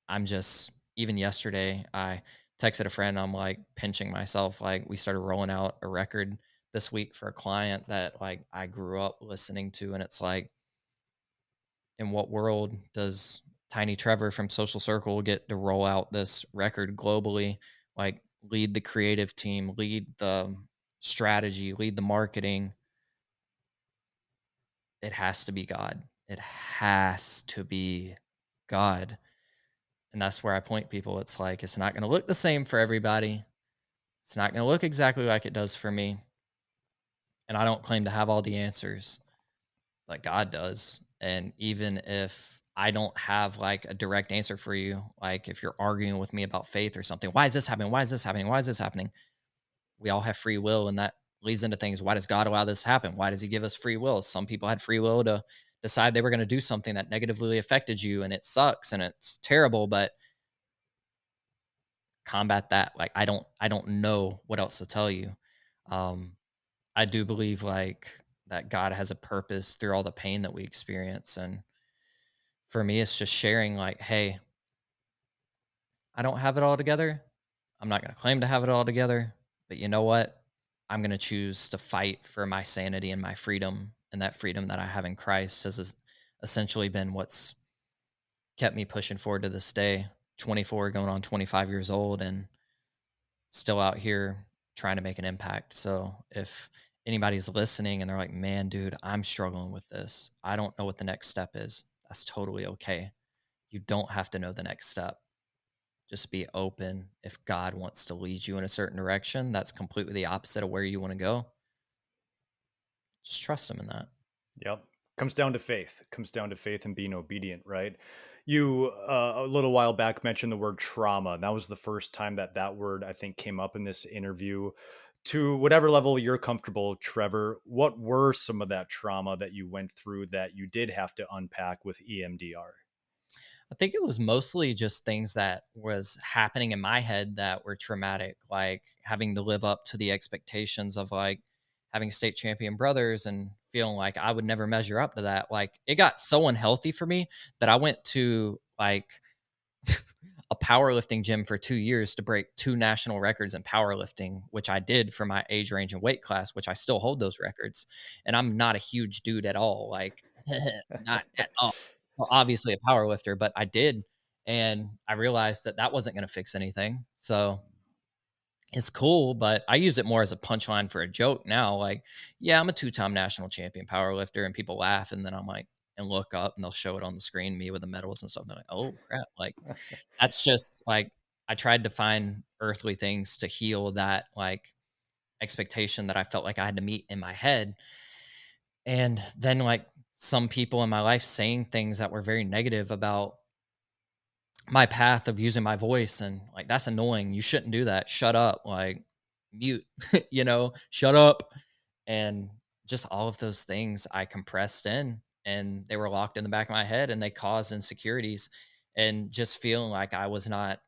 I'm just, even yesterday, I texted a friend. I'm like pinching myself. Like, we started rolling out a record this week for a client that like I grew up listening to. And it's like, in what world does Tiny Trevor from Social Circle get to roll out this record globally? Like, lead the creative team, lead the strategy, lead the marketing. It has to be God. It has to be God. And that's where I point people. It's like, it's not going to look the same for everybody. It's not going to look exactly like it does for me. And I don't claim to have all the answers, but God does. And even if I don't have like a direct answer for you, like if you're arguing with me about faith or something, why is this happening? Why is this happening? Why is this happening? We all have free will, and that leads into things. Why does God allow this to happen? Why does he give us free will? Some people had free will to decide they were going to do something that negatively affected you, and it sucks and it's terrible, but combat that. Like, I don't know what else to tell you. Um, I do believe like that God has a purpose through all the pain that we experience. And for me, it's just sharing like, hey, I don't have it all together. I'm not going to claim to have it all together, but you know what? I'm going to choose to fight for my sanity and my freedom. And that freedom that I have in Christ has essentially been what's kept me pushing forward to this day. 24, going on 25 years old, and still out here trying to make an impact. So if anybody's listening and they're like, man, dude, I'm struggling with this, I don't know what the next step is, that's totally okay. You don't have to know the next step. Just be open. If God wants to lead you in a certain direction, that's completely the opposite of where you want to go. Just trust him in that. Yep. Comes down to faith. Comes down to faith and being obedient, right? You a little while back mentioned the word trauma. And that was the first time that that word I think came up in this interview. To whatever level you're comfortable, Trevor, what were some of that trauma that you went through that you did have to unpack with EMDR? I think it was mostly just things that was happening in my head that were traumatic, like having to live up to the expectations of like having state champion brothers and feeling like I would never measure up to that. Like, it got so unhealthy for me that I went to like a powerlifting gym for 2 years to break two national records in powerlifting, which I did for my age range and weight class, which I still hold those records. And I'm not a huge dude at all, like not at all. So obviously a power lifter, but I did. And I realized that that wasn't going to fix anything. So it's cool, but I use it more as a punchline for a joke now. Like, yeah, I'm a two-time national champion power lifter, and people laugh. And then I'm like, and look up and they'll show it on the screen, me with the medals and stuff. And they're like, oh crap. Like, that's just like, I tried to find earthly things to heal that like expectation that I felt like I had to meet in my head. And then like some people in my life saying things that were very negative about my path of using my voice, and like, that's annoying. You shouldn't do that. Shut up. Like, mute, shut up. And just all of those things I compressed in, and they were locked in the back of my head, and they caused insecurities, and just feeling like I was not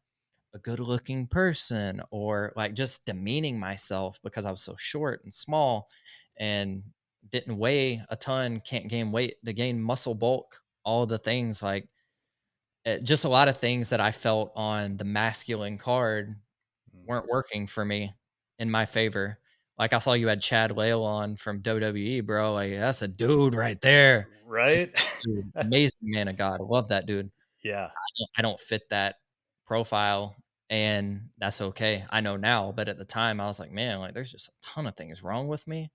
a good looking person, or like just demeaning myself because I was so short and small and didn't weigh a ton, can't gain weight to gain muscle bulk, all the things like just a lot of things that I felt on the masculine card weren't working for me in my favor. Like, I saw you had Chad Lale on from WWE, bro. Like, that's a dude right there. Just Right? dude, amazing man of God. I love that dude. Yeah. I don't fit that profile, and that's okay. I know now, but at the time I was like, man, like there's just a ton of things wrong with me.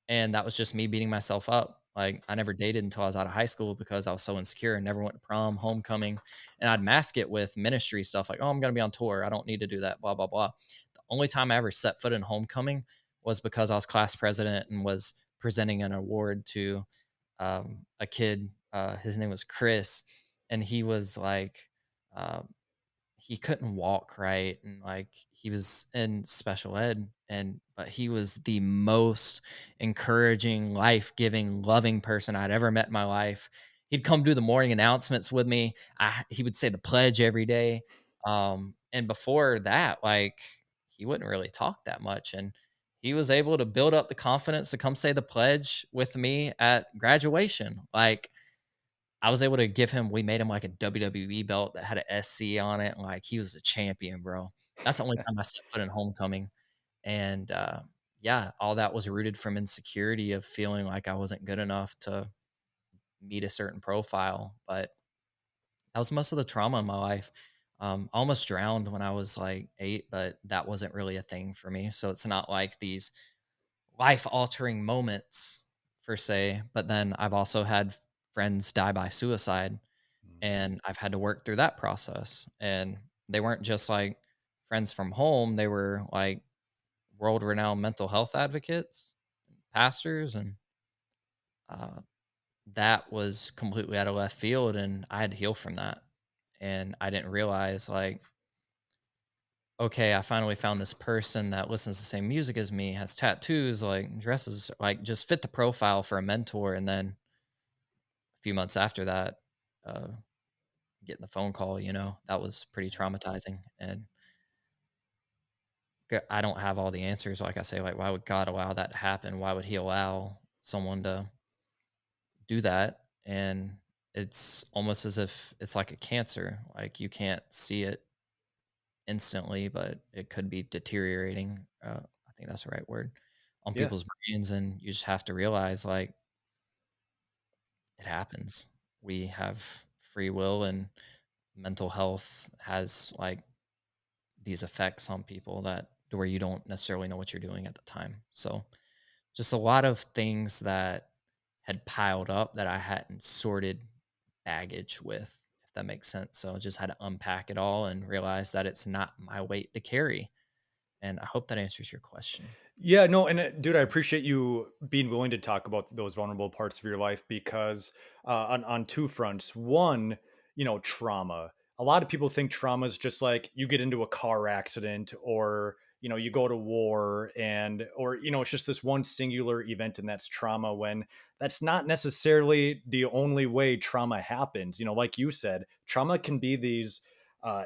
And that was just me beating myself up. Like, I never dated until I was out of high school because I was so insecure and never went to prom, homecoming. And I'd mask it with ministry stuff like, oh, I'm going to be on tour. I don't need to do that, blah, blah, blah. The only time I ever set foot in homecoming was because I was class president and was presenting an award to a kid. His name was Chris. And he was like, uh, he couldn't walk right, and like he was in special ed, and but he was the most encouraging, life-giving, loving person I'd ever met in my life. He'd come do the morning announcements with me. He would say the pledge every day. And before that, like, he wouldn't really talk that much, and he was able to build up the confidence to come say the pledge with me at graduation. Like, I was able to give him we made him like a WWE belt that had a SC on it. Like, he was a champion, bro. That's the only time I stepped foot in homecoming. And yeah, all that was rooted from insecurity of feeling like I wasn't good enough to meet a certain profile. But that was most of the trauma in my life. I almost drowned when I was like 8, but that wasn't really a thing for me. So it's not like these life altering moments per se. But then I've also had friends die by suicide, Mhm. and I've had to work through that process. And they weren't just like friends from home, they were like world renowned mental health advocates, pastors, and uh, that was completely out of left field. And I had to heal from that. And I didn't realize, like, okay, I finally found this person that listens to the same music as me, has tattoos, like dresses, like just fit the profile for a mentor. And then a few months after that, uh, getting the phone call, that was pretty traumatizing. And I don't have all the answers. Like I say, like, why would God allow that to happen? Why would He allow someone to do that? And it's almost as if it's like a cancer. Like, you can't see it instantly, but it could be deteriorating. I think that's the right word on Yeah. people's brains. And you just have to realize, like, it happens. We have free will, and mental health has like these effects on people that to where you don't necessarily know what you're doing at the time. So just a lot of things that had piled up that I hadn't sorted baggage with, if that makes sense. So I just had to unpack it all and realize that it's not my weight to carry. And I hope that answers your question. Yeah, no, and dude, I appreciate you being willing to talk about those vulnerable parts of your life because on two fronts. One, trauma. A lot of people think trauma is just like you get into a car accident or you go to war and or it's just this one singular event and that's trauma when that's not necessarily the only way trauma happens. Like you said, trauma can be these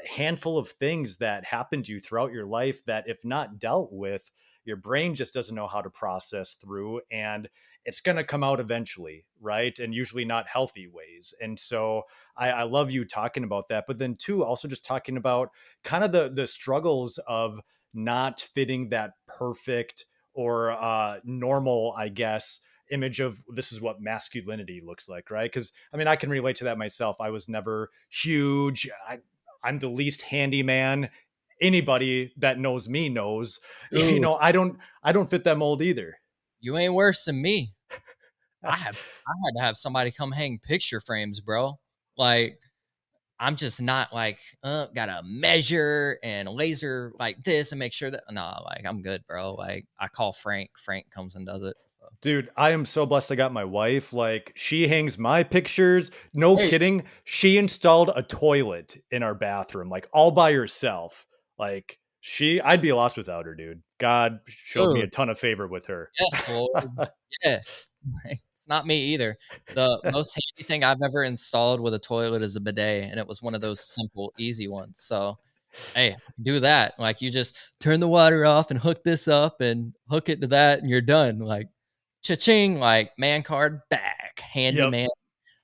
handful of things that happen to you throughout your life that if not dealt with your brain just doesn't know how to process through and it's going to come out eventually, right, and usually not healthy ways. And so I love you talking about that, but then too also just talking about kind of the struggles of not fitting that perfect or normal, I guess, image of this is what masculinity looks like, right? Because I mean I can relate to that myself. I was never huge. I'm the least handyman. Anybody that knows me knows, Ooh, I don't fit that mold either. you ain't worse than me. I had to have somebody come hang picture frames, bro. Like, I'm just not like, gotta measure and laser like this and make sure that nah, like, I'm good, bro. Like, I call Frank. Frank comes and does it. So Dude, I am so blessed I got my wife. Like, she hangs my pictures. No hey, kidding. She installed a toilet in our bathroom, like all by herself. Like, I'd be lost without her, dude. God showed me a dude, ton of favor with her. yes, Lord. Yes. Like, it's not me either. The most handy thing I've ever installed with a toilet is a bidet, and it was one of those simple, easy ones. So, hey, I can do that. Like, you just turn the water off and hook this up and hook it to that, and you're done. Like, cha-ching, like, man card back, Yep. handyman,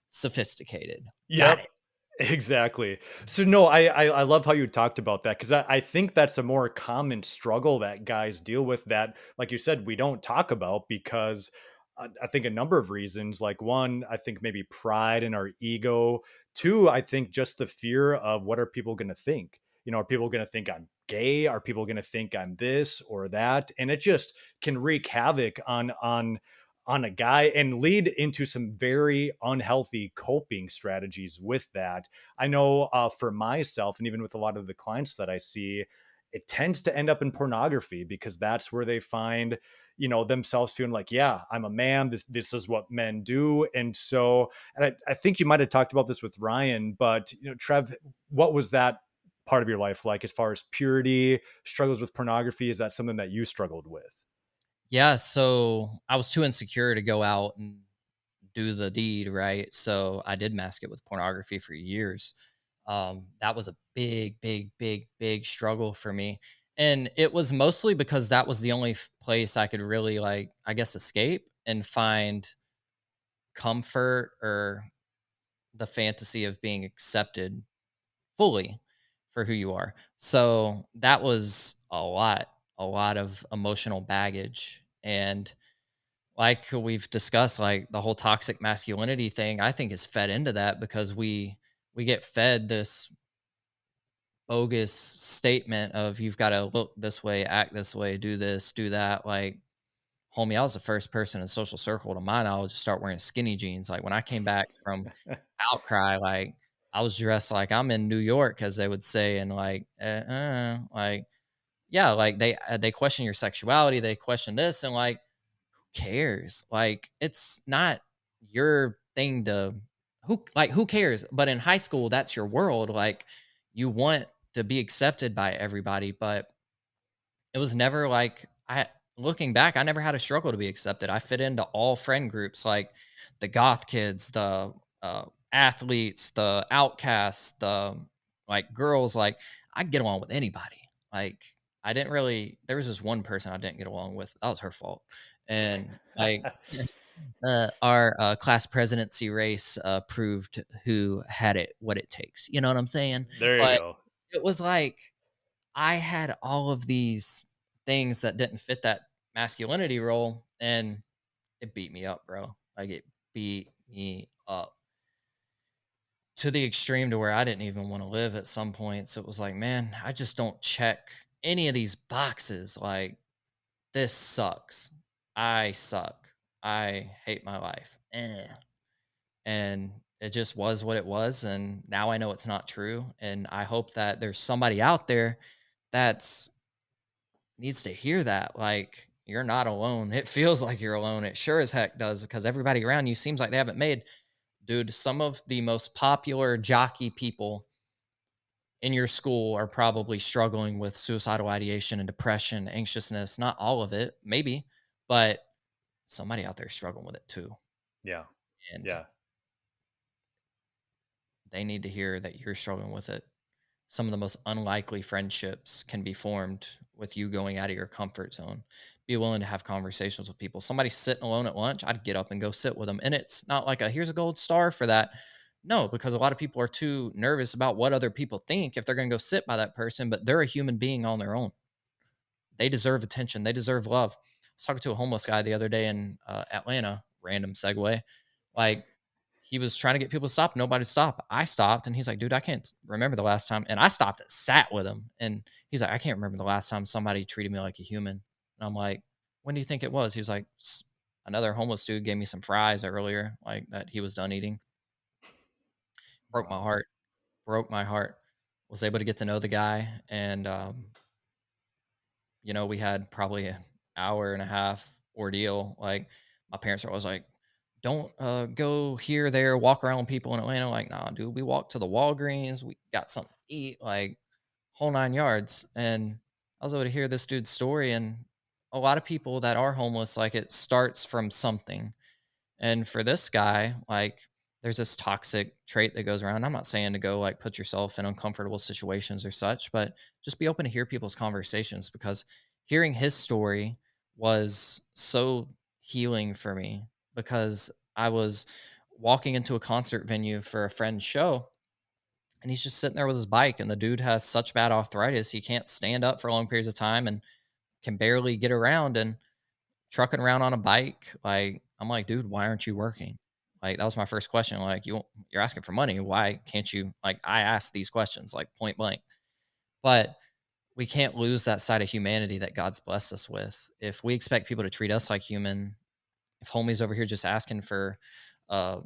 sophisticated. Got Yep. it. Exactly. So no, I love how you talked about that because I think that's a more common struggle that guys deal with that, like you said, we don't talk about because I think a number of reasons. Like one, I think maybe pride in our ego. Two, I think just the fear of what are people going to think? Are people going to think I'm gay? Are people going to think I'm this or that? And it just can wreak havoc on a guy and lead into some very unhealthy coping strategies with that. I know for myself, and even with a lot of the clients that I see, it tends to end up in pornography because that's where they find, themselves feeling like, yeah, I'm a man. This is what men do. And so, and I think you might have talked about this with Ryan, but Trev, what was that part of your life like as far as purity, struggles with pornography? Is that something that you struggled with? Yeah, so I was too insecure to go out and do the deed, right? So I did mask it with pornography for years. That was a big, big, big, big struggle for me. And it was mostly because that was the only place I could really, like, I guess, escape and find comfort or the fantasy of being accepted fully for who you are. So that was a lot of emotional baggage. And like we've discussed, like the whole toxic masculinity thing, I think is fed into that because we get fed this bogus statement of you've got to look this way, act this way, do this, do that. Like, homie, I was the first person in social circle to my knowledge to start wearing skinny jeans. Like when I came back from Outcry, like I was dressed like I'm in New York, as they would say, and like yeah, like they question your sexuality, they question this, and like who cares? Like it's not your thing to who cares? But in high school, that's your world. Like you want to be accepted by everybody, but it was never like I looking back, I never had a struggle to be accepted. I fit into all friend groups, like the goth kids, the athletes, the outcasts, the like girls. Like I get along with anybody. Like I didn't really. There was this one person I didn't get along with. That was her fault. And like our class presidency race proved who had it, what it takes. You know what I'm saying? There you But go. it was like I had all of these things that didn't fit that masculinity role, and it beat me up, bro. Like it beat me up to the extreme to where I didn't even want to live at some points. It was like, man, I just don't check any of these boxes. Like this sucks. I suck. I hate my life. And it just was what it was. And now I know it's not true. And I hope that there's somebody out there that's needs to hear that. Like, you're not alone. It feels like you're alone. It sure as heck does because everybody around you seems like they haven't made. Dude, some of the most popular jockey people in your school are probably struggling with suicidal ideation and depression, anxiousness. Not all of it, maybe, but somebody out there struggling with it too. Yeah. And Yeah. they need to hear that you're struggling with it. Some of the most unlikely friendships can be formed with you going out of your comfort zone. Be willing to have conversations with people. Somebody sitting alone at lunch, I'd get up and go sit with them. And it's not like a here's a gold star for that. No, because a lot of people are too nervous about what other people think if they're going to go sit by that person, but they're a human being on their own. They deserve attention. They deserve love. I was talking to a homeless guy the other day in Atlanta, random segue. Like, he was trying to get people to stop. Nobody stopped. I stopped, and he's like, "Dude, I can't remember the last time." And I stopped and sat with him, and he's like, "I can't remember the last time somebody treated me like a human." And I'm like, "When do you think it was?" He was like, Another homeless dude gave me some fries earlier, like that he was done eating." Broke my Wow. heart. Broke my heart. Was able to get to know the guy, and we had probably an hour and a half ordeal. Like my parents are always like, don't go here, there, walk around with people in Atlanta. Like, nah, dude, we walked to the Walgreens, we got something to eat, like whole 9 yards. And I was able to hear this dude's story. And a lot of people that are homeless, like it starts from something. And for this guy, like there's this toxic trait that goes around. I'm not saying to go like put yourself in uncomfortable situations or such, but just be open to hear people's conversations because hearing his story was so healing for me because I was walking into a concert venue for a friend's show and he's just sitting there with his bike and the dude has such bad arthritis he can't stand up for long periods of time and can barely get around and trucking around on a bike. Like, I'm like, dude, why aren't you working? Like, that was my first question. Like, you're asking for money. Why can't you? Like, I asked these questions, like point blank. But we can't lose that side of humanity that God's blessed us with. If we expect people to treat us like human, if homie's over here just asking for uh,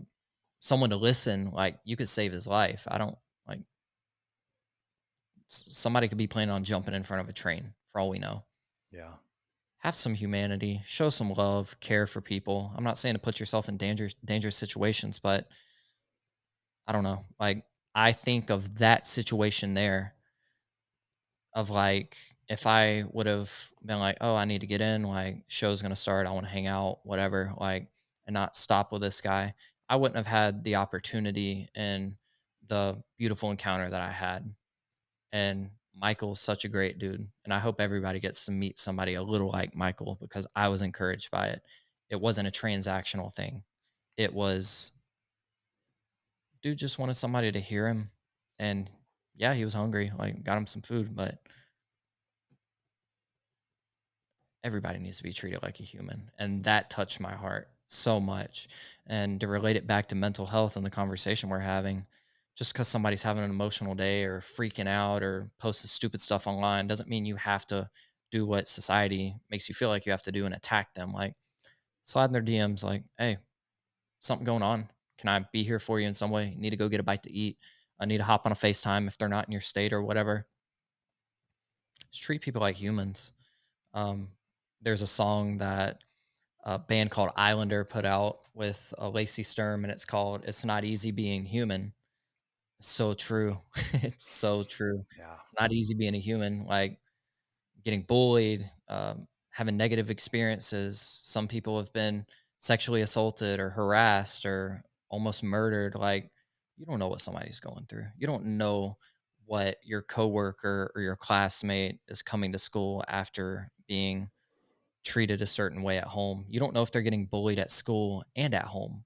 someone to listen, like you could save his life. I don't like somebody could be planning on jumping in front of a train for all we know. Yeah. Have some humanity, show some love, care for people. I'm not saying to put yourself in dangerous situations, but I don't know. Like I think of that situation there of like if I would have been like, "Oh, I need to get in, like show's going to start, I want to hang out, whatever," like and not stop with this guy, I wouldn't have had the opportunity and the beautiful encounter that I had. And Michael's such a great dude, and I hope everybody gets to meet somebody a little like Michael because I was encouraged by it. It wasn't a transactional thing. It was dude just wanted somebody to hear him, and yeah, he was hungry, like, got him some food, but everybody needs to be treated like a human, and that touched my heart so much. And to relate it back to mental health and the conversation we're having, just because somebody's having an emotional day or freaking out or posted stupid stuff online doesn't mean you have to do what society makes you feel like you have to do and attack them. Like, slide in their DMs like, "Hey, something going on. Can I be here for you in some way? Need to go get a bite to eat. I need to hop on a FaceTime if they're not in your state or whatever." Just treat people like humans. Um, there's a song that a band called Islander put out with Lacey Sturm, and it's called "It's Not Easy Being Human." So true. It's so true. Yeah. It's not easy being a human. Like, getting bullied, having negative experiences. Some people have been sexually assaulted or harassed or almost murdered. Like, you don't know what somebody's going through. You don't know what your coworker or your classmate is coming to school after being treated a certain way at home. You don't know if they're getting bullied at school and at home.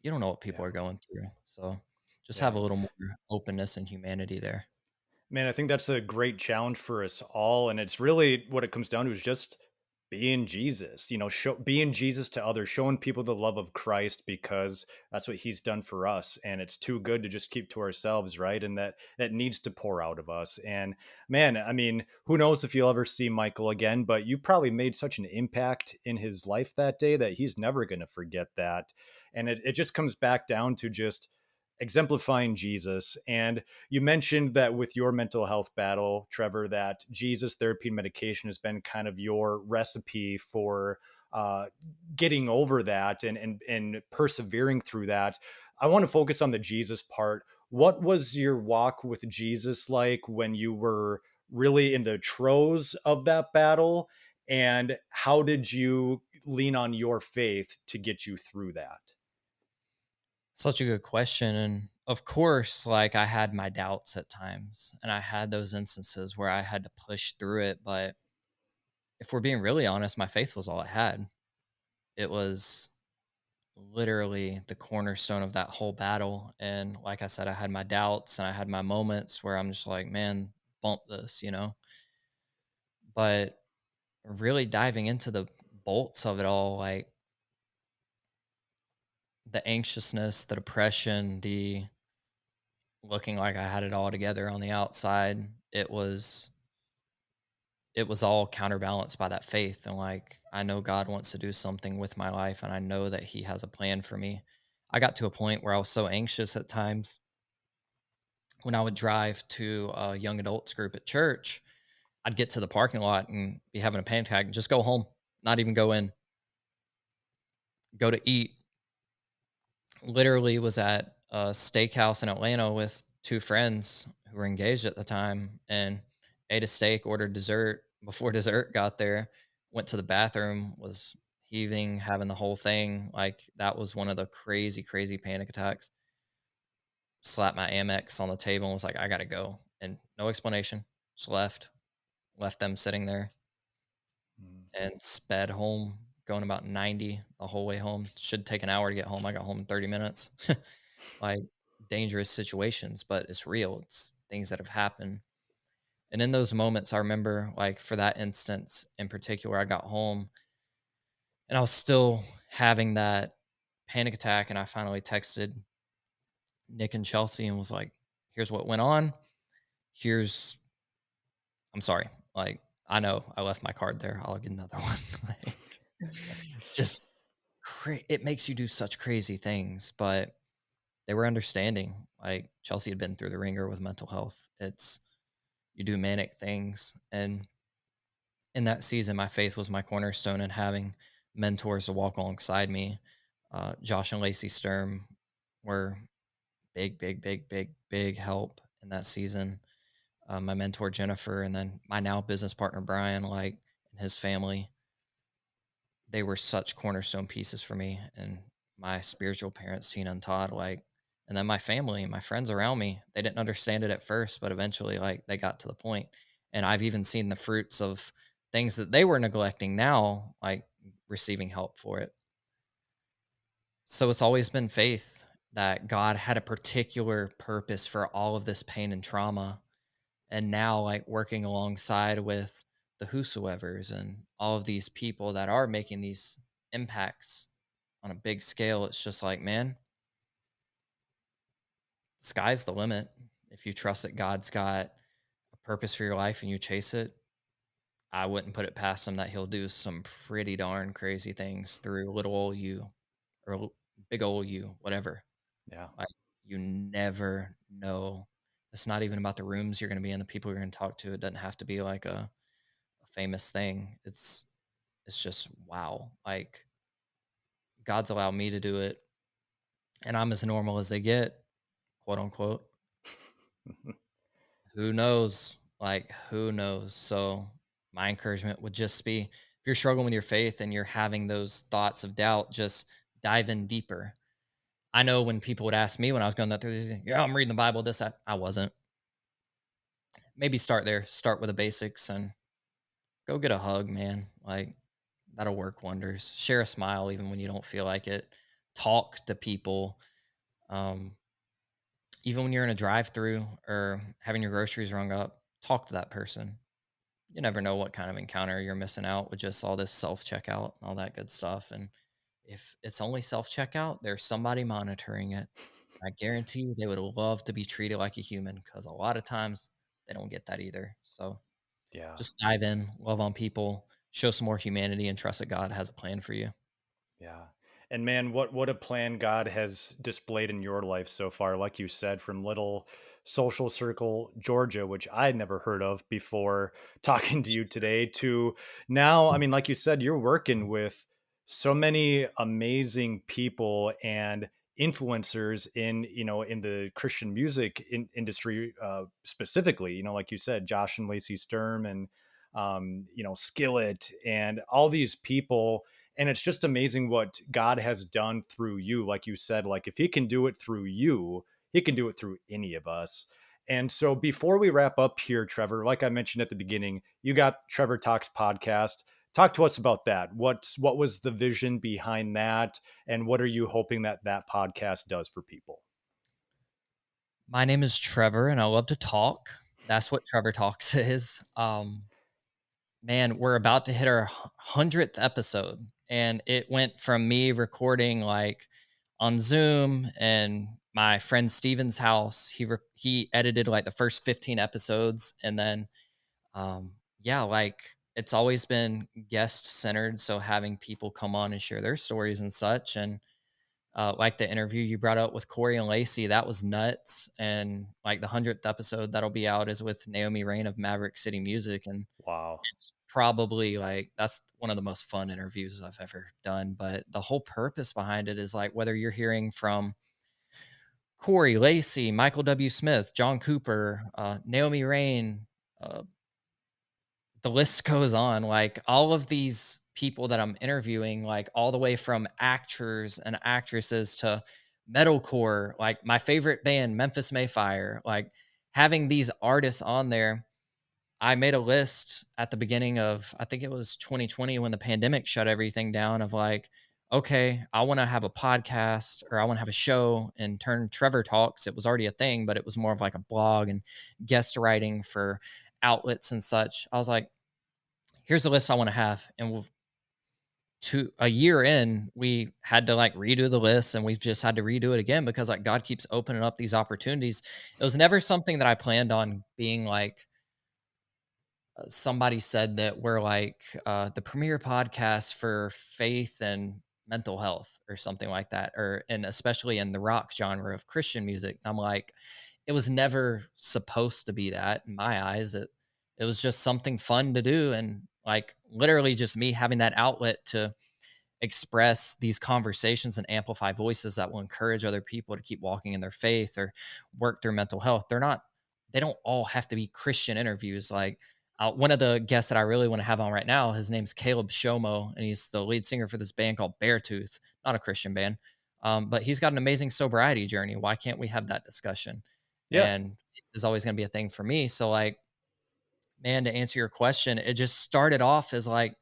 You don't know what people Yeah. are going through. So just have Yeah. a little more openness and humanity there. Man, I think that's a great challenge for us all. And it's really what it comes down to is just being Jesus, being Jesus to others, showing people the love of Christ because that's what he's done for us. And it's too good to just keep to ourselves, right? And that needs to pour out of us. And man, I mean, who knows if you'll ever see Michael again, but you probably made such an impact in his life that day that he's never going to forget that. And it just comes back down to just exemplifying Jesus. And you mentioned that with your mental health battle, Trevor, that Jesus therapy and medication has been kind of your recipe for uh, getting over that and persevering through that. I want to focus on the Jesus part. What was your walk with Jesus like when you were really in the throes of that battle? And how did you lean on your faith to get you through that? Such a good question. And of course, like, I had my doubts at times and I had those instances where I had to push through it. But if we're being really honest, my faith was all I had. It was literally the cornerstone of that whole battle. And like I said, I had my doubts and I had my moments where I'm just like, man, bump this. But really diving into the bolts of it all, like the anxiousness, the depression, the looking like I had it all together on the outside, it was all counterbalanced by that faith. And like, I know God wants to do something with my life and I know that he has a plan for me. I got to a point where I was so anxious at times when I would drive to a young adults group at church, I'd get to the parking lot and be having a panic attack and just go home, not even go in, go to eat. Literally was at a steakhouse in Atlanta with two friends who were engaged at the time and ate a steak, ordered dessert. Before dessert got there, went to the bathroom, was heaving, having the whole thing. Like, that was one of the crazy, crazy panic attacks. Slapped my Amex on the table and was like, I gotta go. And no explanation. Just left them sitting there Mm. and sped home, going about 90 the whole way home. Should take an hour to get home. I got home in 30 minutes. Like, dangerous situations, but it's real. It's things that have happened. And in those moments, I remember, like, for that instance in particular, I got home and I was still having that panic attack. And I finally texted Nick and Chelsea and was like, here's what went on. Here's, I'm sorry. Like, I know I left my card there. I'll get another one. Like, just, it makes you do such crazy things, but they were understanding. Like, Chelsea had been through the ringer with mental health. It's, you do manic things. And in that season, my faith was my cornerstone, and having mentors to walk alongside me. Josh and Lacey Sturm were big, big, big, big, big help in that season. My mentor Jennifer, and then my now business partner Brian, like, and his family, they were such cornerstone pieces for me. And my spiritual parents, Tina and Todd, like, And then my family, my friends around me, they didn't understand it at first, but eventually like they got to the point. And I've even seen the fruits of things that they were neglecting now, like receiving help for it. So it's always been faith that God had a particular purpose for all of this pain and trauma. And now, like working alongside with the whosoevers and all of these people that are making these impacts on a big scale, it's just like, man, sky's the limit. If you trust that God's got a purpose for your life and you chase it, I wouldn't put it past him that he'll do some pretty darn crazy things through little old you or big old you, whatever. Yeah. Like, you never know. It's not even about the rooms you're going to be in, the people you're going to talk to. It doesn't have to be like a famous thing. It's just wow. Like, God's allowed me to do it, and I'm as normal as they get, quote unquote. Who knows? Like, who knows? So my encouragement would just be, if you're struggling with your faith and you're having those thoughts of doubt, just dive in deeper. I know when people would ask me when I was going through this, yeah, I'm reading the Bible, this, that. I wasn't. Maybe start there, start with the basics and go get a hug, man. Like, that'll work wonders. Share a smile even when you don't feel like it. Talk to people. Um, Even when you're in a drive-through or having your groceries rung up, talk to that person. You never know what kind of encounter you're missing out with just all this self-checkout and all that good stuff. And if it's only self-checkout, there's somebody monitoring it. I guarantee you they would love to be treated like a human, because a lot of times they don't get that either. So Yeah. just dive in, love on people, show some more humanity, and trust that God has a plan for you. Yeah. And man, what a plan God has displayed in your life so far. Like you said, from little social circle Georgia, which I'd never heard of before talking to you today, to now, I mean, like you said, you're working with so many amazing people and influencers in, in the Christian music industry, specifically, like you said, Josh and Lacey Sturm and Skillet and all these people. And it's just amazing what God has done through you. Like you said, like if he can do it through you, he can do it through any of us. And so before we wrap up here, Trevor, like I mentioned at the beginning, you got Trevor Talks Podcast. Talk to us about that. What was the vision behind that? And what are you hoping that that podcast does for people? My name is Trevor, and I love to talk. That's what Trevor Talks is. Man, we're about to hit our 100th episode, and it went from me recording like on Zoom and my friend Steven's house. He edited like the first 15 episodes, and then yeah, like it's always been guest centered, so having people come on and share their stories and such. And like the interview you brought up with Corey and Lacey, that was nuts. And like the 100th episode that'll be out is with Naomi Rain of Maverick City Music, and Wow. it's probably like that's one of the most fun interviews I've ever done. But the whole purpose behind it is like whether you're hearing from Corey, Lacey, Michael W. Smith, John Cooper, Naomi Rain, uh, the list goes on. Like all of these people that I'm interviewing, like all the way from actors and actresses to metalcore, like my favorite band, Memphis Mayfire, like having these artists on there. I made a list at the beginning of, I think it was 2020 when the pandemic shut everything down, of like, okay, I want to have a podcast or I want to have a show and turn Trevor Talks. It was already a thing, but it was more of like a blog and guest writing for outlets and such. I was like, here's the list I want to have. And to a year in, we had to like redo the list, and we've just had to redo it again because like God keeps opening up these opportunities. It was never something that I planned on being like, somebody said that we're like the premier podcast for faith and mental health or something like that, or and especially in the rock genre of Christian music. And I'm like, it was never supposed to be that in my eyes. It was just something fun to do, and like literally just me having that outlet to express these conversations and amplify voices that will encourage other people to keep walking in their faith or work through mental health. They don't all have to be Christian interviews. Like one of the guests that I really want to have on right now, his name's Caleb Shomo, and he's the lead singer for this band called Beartooth, not a Christian band. But he's got an amazing sobriety journey. Why can't we have that discussion? Yeah. And it's always going to be a thing for me. So, like, man, to answer your question, it just started off as like,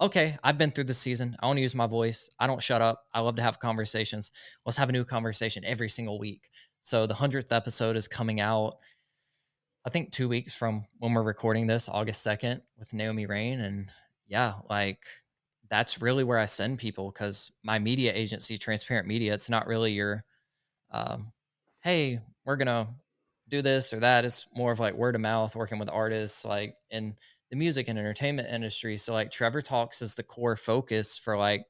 okay, I've been through the season. I want to use my voice. I don't shut up. I love to have conversations. Let's have a new conversation every single week. So the 100th episode is coming out, I think 2 weeks from when we're recording this, August 2nd, with Naomi Rain. And yeah, like that's really where I send people because my media agency, Transparent Media, it's not really your um, hey, we're gonna do this or that. It's more of like word of mouth, working with artists like in the music and entertainment industry. So like Trevor Talks is the core focus for like,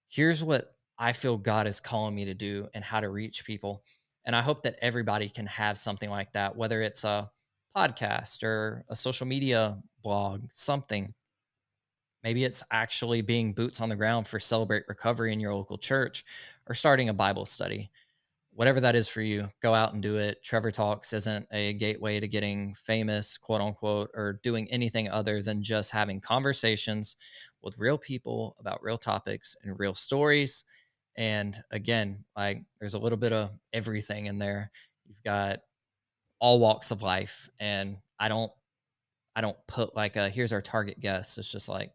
here's what I feel God is calling me to do and how to reach people. And I hope that everybody can have something like that, whether it's a podcast or a social media blog, something. Maybe it's actually being boots on the ground for Celebrate Recovery in your local church or starting a Bible study. Whatever that is for you, go out and do it. Trevor Talks isn't a gateway to getting famous, quote unquote, or doing anything other than just having conversations with real people about real topics and real stories. And again, like there's a little bit of everything in there. You've got all walks of life. And I don't put like a here's our target guest. It's just like,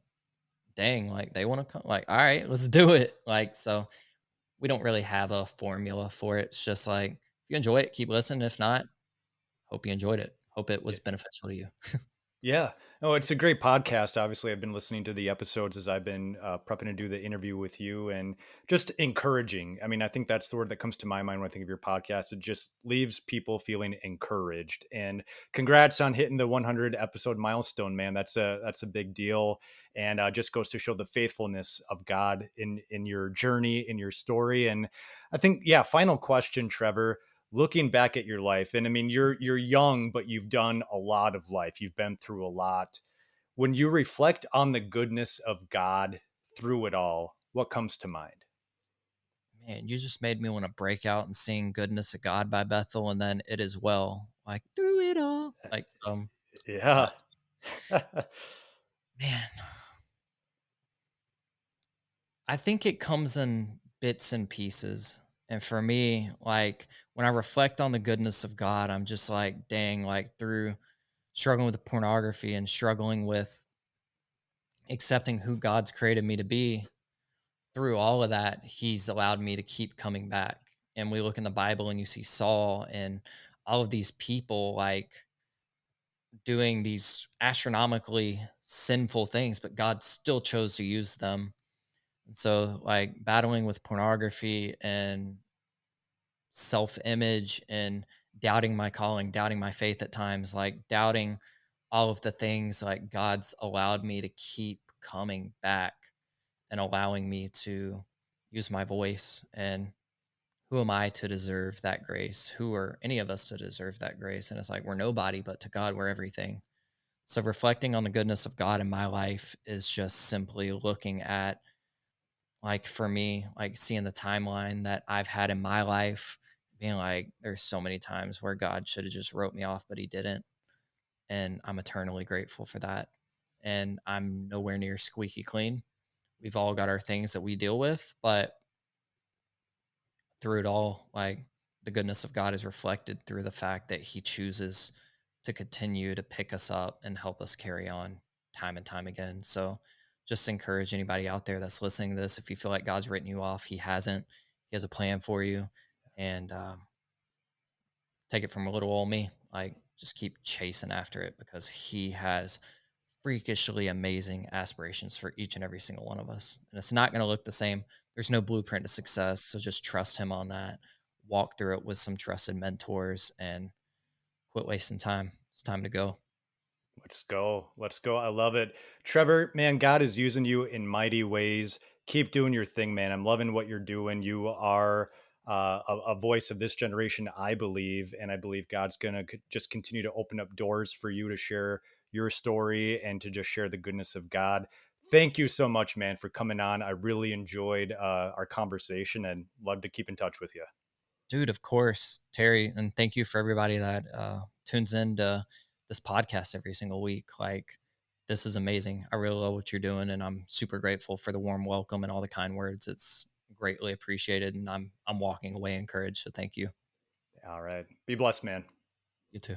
dang, like they want to come. Like, all right, let's do it. Like, so we don't really have a formula for it. It's just like, if you enjoy it, keep listening. If not, hope you enjoyed it. Hope it was beneficial to you. Yeah. Oh, it's a great podcast. Obviously, I've been listening to the episodes as I've been prepping to do the interview with you and just encouraging. I mean, I think that's the word that comes to my mind when I think of your podcast. It just leaves people feeling encouraged. And congrats on hitting the 100 episode milestone, man. That's a big deal. And just goes to show the faithfulness of God in your journey, in your story. And I think, yeah, final question, Trevor, looking back at your life, and I mean you're young but you've done a lot of life, you've been through a lot. When you reflect on the goodness of God through it all, what comes to mind? Man, you just made me want to break out and sing Goodness of God by Bethel and then It Is Well. Like through it all. Like so Yeah. man, I think it comes in bits and pieces. And for me, like when I reflect on the goodness of God, I'm just like, dang, like through struggling with pornography and struggling with accepting who God's created me to be, through all of that, he's allowed me to keep coming back. And we look in the Bible and you see Saul and all of these people like doing these astronomically sinful things, but God still chose to use them. And so, like, battling with pornography and self image and doubting my calling, doubting my faith at times, like doubting all of the things, like, God's allowed me to keep coming back and allowing me to use my voice. And who am I to deserve that grace? Who are any of us to deserve that grace? And it's like, we're nobody, but to God, we're everything. So reflecting on the goodness of God in my life is just simply looking at, like, for me, like seeing the timeline that I've had in my life, being like, there's so many times where God should have just wrote me off, but he didn't. And I'm eternally grateful for that. And I'm nowhere near squeaky clean. We've all got our things that we deal with, but through it all, like the goodness of God is reflected through the fact that he chooses to continue to pick us up and help us carry on time and time again. So just encourage anybody out there that's listening to this. If you feel like God's written you off, he hasn't. He has a plan for you. And take it from a little old me. Like, just keep chasing after it because he has freakishly amazing aspirations for each and every single one of us. And it's not going to look the same. There's no blueprint to success. So just trust him on that. Walk through it with some trusted mentors and quit wasting time. It's time to go. Let's go. Let's go. I love it. Trevor, man, God is using you in mighty ways. Keep doing your thing, man. I'm loving what you're doing. You are a voice of this generation, I believe. And I believe God's going to just continue to open up doors for you to share your story and to just share the goodness of God. Thank you so much, man, for coming on. I really enjoyed our conversation and love to keep in touch with you. Dude, of course, Terry. And thank you for everybody that tunes into this podcast every single week. Like, this is amazing. I really love what you're doing. And I'm super grateful for the warm welcome and all the kind words. It's greatly appreciated, and I'm walking away encouraged. So thank you. All right. Be blessed, man. You too.